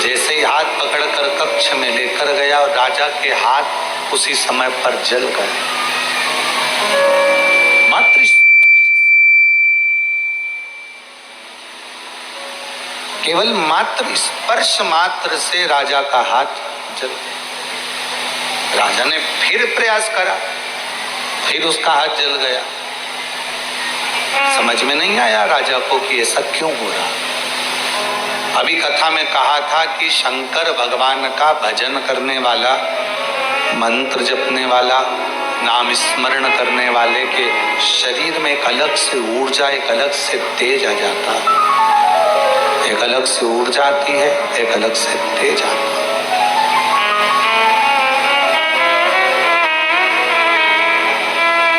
जैसे ही हाथ पकड़कर कक्ष में लेकर गया और राजा के हाथ उसी समय पर जल गए। मात्र केवल मात्र स्पर्श मात्र से राजा का हाथ जल गया। राजा ने फिर प्रयास करा, फिर उसका हाथ जल गया। समझ में नहीं आया राजा को कि ऐसा क्यों हो रहा। अभी कथा में कहा था कि शंकर भगवान का भजन करने वाला, मंत्र जपने वाला, नाम स्मरण करने वाले के शरीर में एक अलग से ऊर्जा, एक अलग से तेज आ जाता है। एक अलग से ऊर्जा आती है, एक अलग से तेज आता है।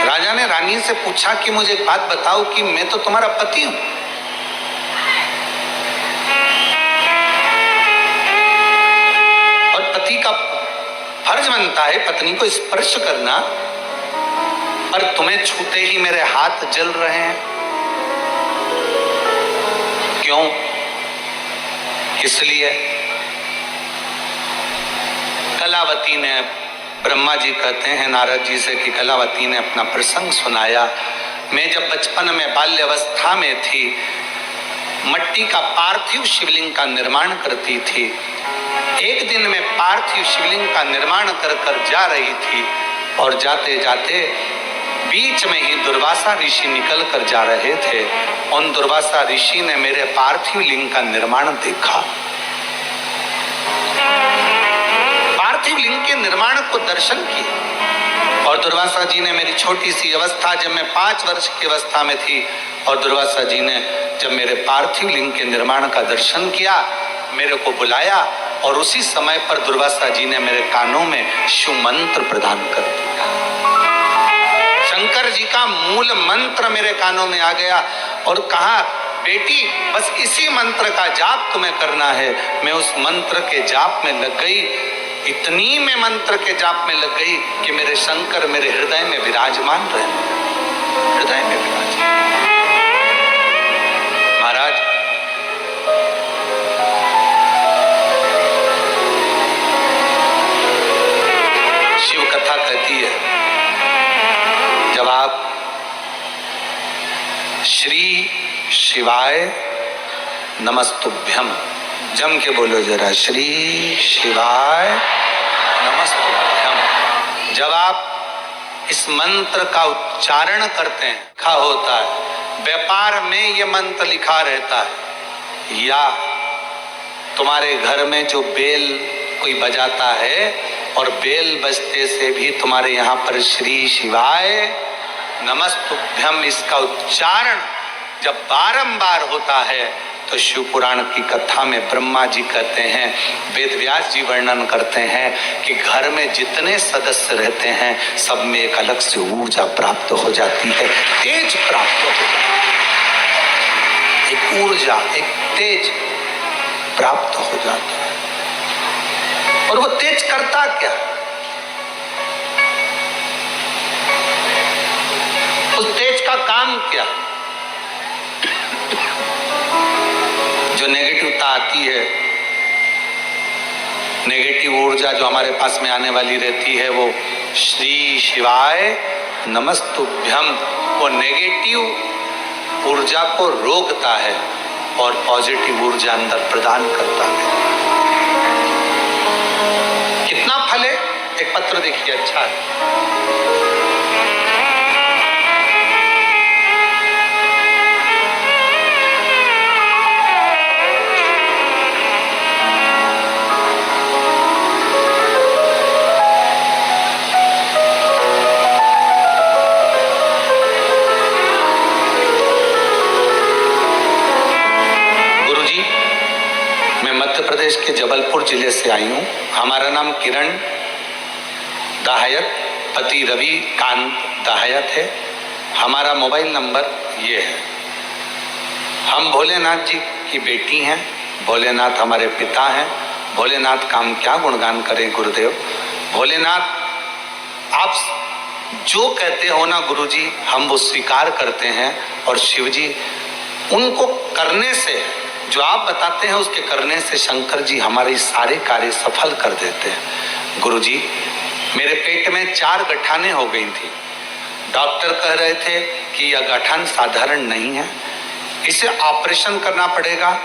राजा ने रानी से पूछा कि मुझे एक बात बताओ कि मैं तो तुम्हारा पति हूं, और पति का फर्ज बनता है पत्नी को स्पर्श करना, पर तुम्हें छूते ही मेरे हाथ जल रहे हैं, क्यों, किस लिए? कलावती ने, ब्रह्मा जी कहते हैं नारद जी से कि कलावती ने अपना प्रसंग सुनाया। मैं जब बचपन में बाल्यावस्था में थी, मट्टी का पार्थिव शिवलिंग का निर्माण करती थी। एक दिन मैं पार्थिव शिवलिंग का निर्माण कर कर जा रही थी और जाते जाते बीच में ही दुर्वासा ऋषि निकल कर जा रहे थे। उन दुर्वासा ऋषि ने मेरे पार्थिव लिंग का निर्माण देखा। पार्थिव लिंग के निर्माण को दर्शन किया और दुर्वासा जी ने मेरी छोटी सी अवस्था, जब मैं 5 वर्ष की अवस्था में थी, और दुर्वासा जी ने जब मेरे पार्थिव लिंग के निर्माण का दर्शन किया, मेरे को बुलाया और उसी समय पर दुर्वासा जी ने मेरे कानों में शिव मंत्र प्रदान कर दिया। शंकर शंकर जी का मूल मंत्र मेरे कानों में आ गया और कहा, बेटी बस इसी मंत्र का जाप तुम्हें करना है। मैं उस मंत्र के जाप में लग गई, इतनी मैं मंत्र के जाप में लग गई कि मेरे शंकर मेरे हृदय में विराजमान रहे, हृदय में विराजमान। महाराज, शिव कथा कहती है, जब आप श्री शिवाय नमस्तुभ्यम, जम के बोलो जरा, श्री शिवाय नमस्तुभ्यम। जब आप इस मंत्र का उच्चारण करते हैं, लिखा होता है व्यापार में ये मंत्र लिखा रहता है, या तुम्हारे घर में जो बेल कोई बजाता है और बेल बजते से भी तुम्हारे यहाँ पर श्री शिवाय नमस्तुभ्यम इसका उच्चारण जब बारंबार होता है तो शिव पुराण की कथा में ब्रह्मा जी कहते हैं, वेद व्यास जी वर्णन करते हैं कि घर में जितने सदस्य रहते हैं सब में एक अलग से ऊर्जा प्राप्त हो जाती है, तेज प्राप्त हो जाती है, एक ऊर्जा, एक तेज प्राप्त हो जाता है। और वो तेज करता क्या? उस तेज का काम क्या? जो नेगेटिवता आती है, नेगेटिव ऊर्जा जो हमारे पास में आने वाली रहती है, वो श्री शिवाय नमस्तुभ्यम वो नेगेटिव ऊर्जा को रोकता है और पॉजिटिव ऊर्जा अंदर प्रदान करता है। कितना फल है? एक पत्र देखिए, अच्छा है। प्रदेश के जबलपुर जिले से आई हूँ। हमारा नाम किरण दाहयत, पति रवि कांत दाहयत है। हमारा मोबाइल नंबर ये है। हम भोलेनाथ जी की बेटी हैं, भोलेनाथ हमारे पिता हैं। भोलेनाथ का हम क्या गुणगान करें गुरुदेव। भोलेनाथ आप जो कहते हो ना गुरुजी, हम वो स्वीकार करते हैं। और शिव जी उनको करने से, जो आप बताते हैं उसके करने से शंकर जी हमारे सारे कार्य सफल कर देते हैं। गुरुजी, मेरे पेट में 4 गठाने हो गई थी। डॉक्टर कह रहे थे कि यह गठान साधारण नहीं है, इसे ऑपरेशन करना पड़ेगा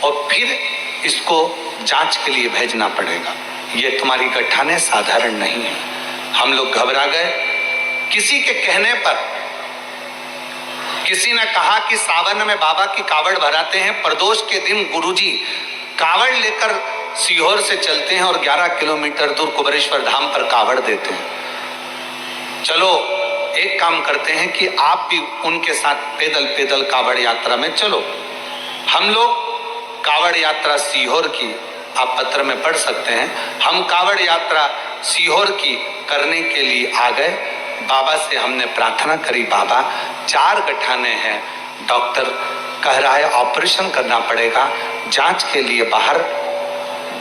और फिर इसको जांच के लिए भेजना पड़ेगा। ये तुम्हारी गठाने साधारण नहीं है। हम लोग घबरा गए। किसी के कहने पर किसी ने कहा कि सावन में बाबा की कावड़ भराते हैं। प्रदोष के दिन गुरुजी कावड़ लेकर सीहोर से चलते हैं और 11 किलोमीटर दूर कुबेरेश्वर धाम पर कावड़ देते हैं। चलो एक काम करते हैं कि आप भी उनके साथ पैदल पैदल कावड़ यात्रा में चलो। हम लोग कावड़ यात्रा सीहोर की, आप पत्र में पढ़ सकते हैं, हम कावड़ यात्रा सीहोर की करने के लिए आ गए। बाबा से हमने प्रार्थना करी, बाबा 4 गठाने हैं, डॉक्टर कह रहा है ऑपरेशन करना पड़ेगा, जांच के लिए बाहर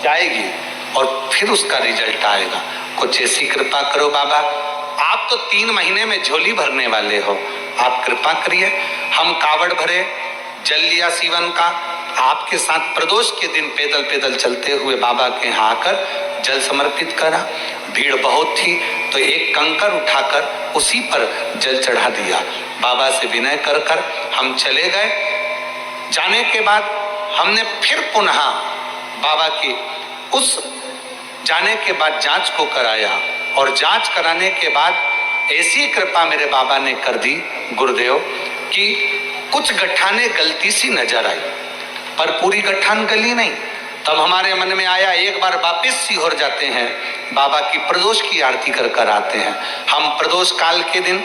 जाएगी और फिर उसका रिजल्ट आएगा। कुछ ऐसी कृपा करो बाबा, आप तो 3 महीने में झोली भरने वाले हो, आप कृपा करिए। हम कावड़ भरे, जल लिया सीवन का, आपके साथ प्रदोष के दिन पैदल पैदल चलते हुए बाबा के यहाँ आकर जल समर्पित करा। भीड़ बहुत थी तो एक कंकर उठाकर उसी पर जल चढ़ा दिया। बाबा से विनय कर कर हम चले गए। जाने के बाद हमने फिर पुनः बाबा की उस जाने के बाद जांच को कराया और जांच कराने के बाद ऐसी कृपा मेरे बाबा ने कर दी गुरुदेव कि कुछ गठाने गलती सी नजर आई, पर पूरी गठान गली नहीं। तब हमारे मन में आया एक बार वापिस सीहोर जाते हैं, बाबा की प्रदोष की आरती कर कर आते हैं। हम प्रदोष काल के दिन,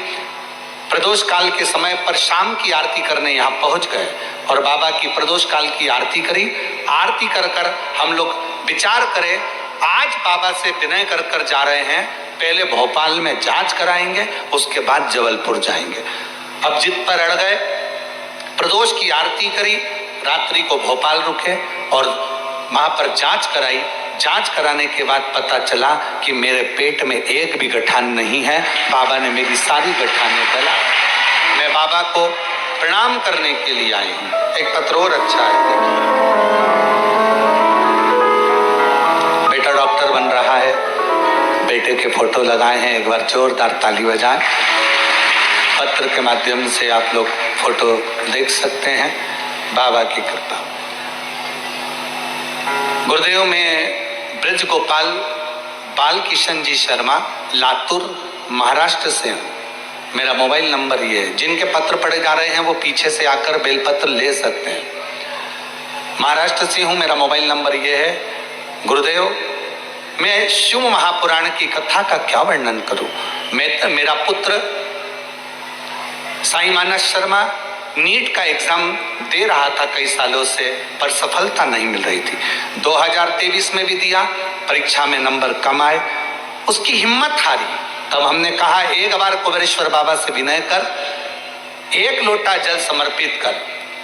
प्रदोष काल के समय पर शाम की आरती करने यहाँ पहुँच गए और बाबा की प्रदोष काल की आरती करी। आरती कर कर हम लोग विचार करें, आज बाबा से विनय कर कर जा रहे हैं पहले भोपाल में जांच कराएंगे, उसके बाद जबलपुर जाएंगे। अब जिद पर अड़ गए, प्रदोष की आरती करी, रात्रि को भोपाल रुके और वहां पर जांच कराई। जांच कराने के बाद पता चला कि मेरे पेट में एक भी गठान नहीं है। बाबा ने मेरी सारी गठानें गला। मैं बाबा को प्रणाम करने के लिए आई हूँ। एक पत्र और अच्छा है, बेटा डॉक्टर बन रहा है, बेटे के फोटो लगाए हैं, एक बार जोरदार ताली बजाएं। पत्र के माध्यम से आप लोग फोटो देख सकते हैं। बाबा की कृपा। गुरुदेव में ब्रज गोपाल बाल किशन जी शर्मा, लातूर महाराष्ट्र से हूँ। मेरा मोबाइल नंबर ये है। जिनके पत्र पढ़े जा रहे हैं वो पीछे से आकर बेलपत्र ले सकते हैं। महाराष्ट्र से हूँ, मेरा मोबाइल नंबर ये है। गुरुदेव, मैं शिव महापुराण की कथा का क्या वर्णन करूं। मेरा पुत्र साईं मानस शर्मा नीट का एग्जाम दे रहा था कई सालों से, पर सफलता नहीं मिल रही थी। 2023 में भी दिया, परीक्षा में नंबर कम आए, उसकी हिम्मत हारी। तब हमने कहा एक बार कुबेरेश्वर बाबा से विनय कर, एक लोटा जल समर्पित कर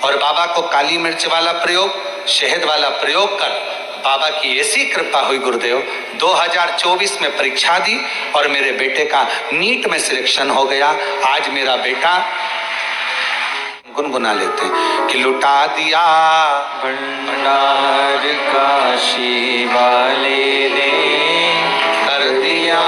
और बाबा को काली मिर्च वाला प्रयोग, शहद वाला प्रयोग कर। बाबा की ऐसी कृपा हुई गुरुदेव, 2024 में परीक्षा दी और मेरे बेटे का नीट में सिलेक्शन हो गया। आज मेरा बेटा गुनगुना लेते हैं कि लुटा दिया भंडार काशी वाले ने, कर दिया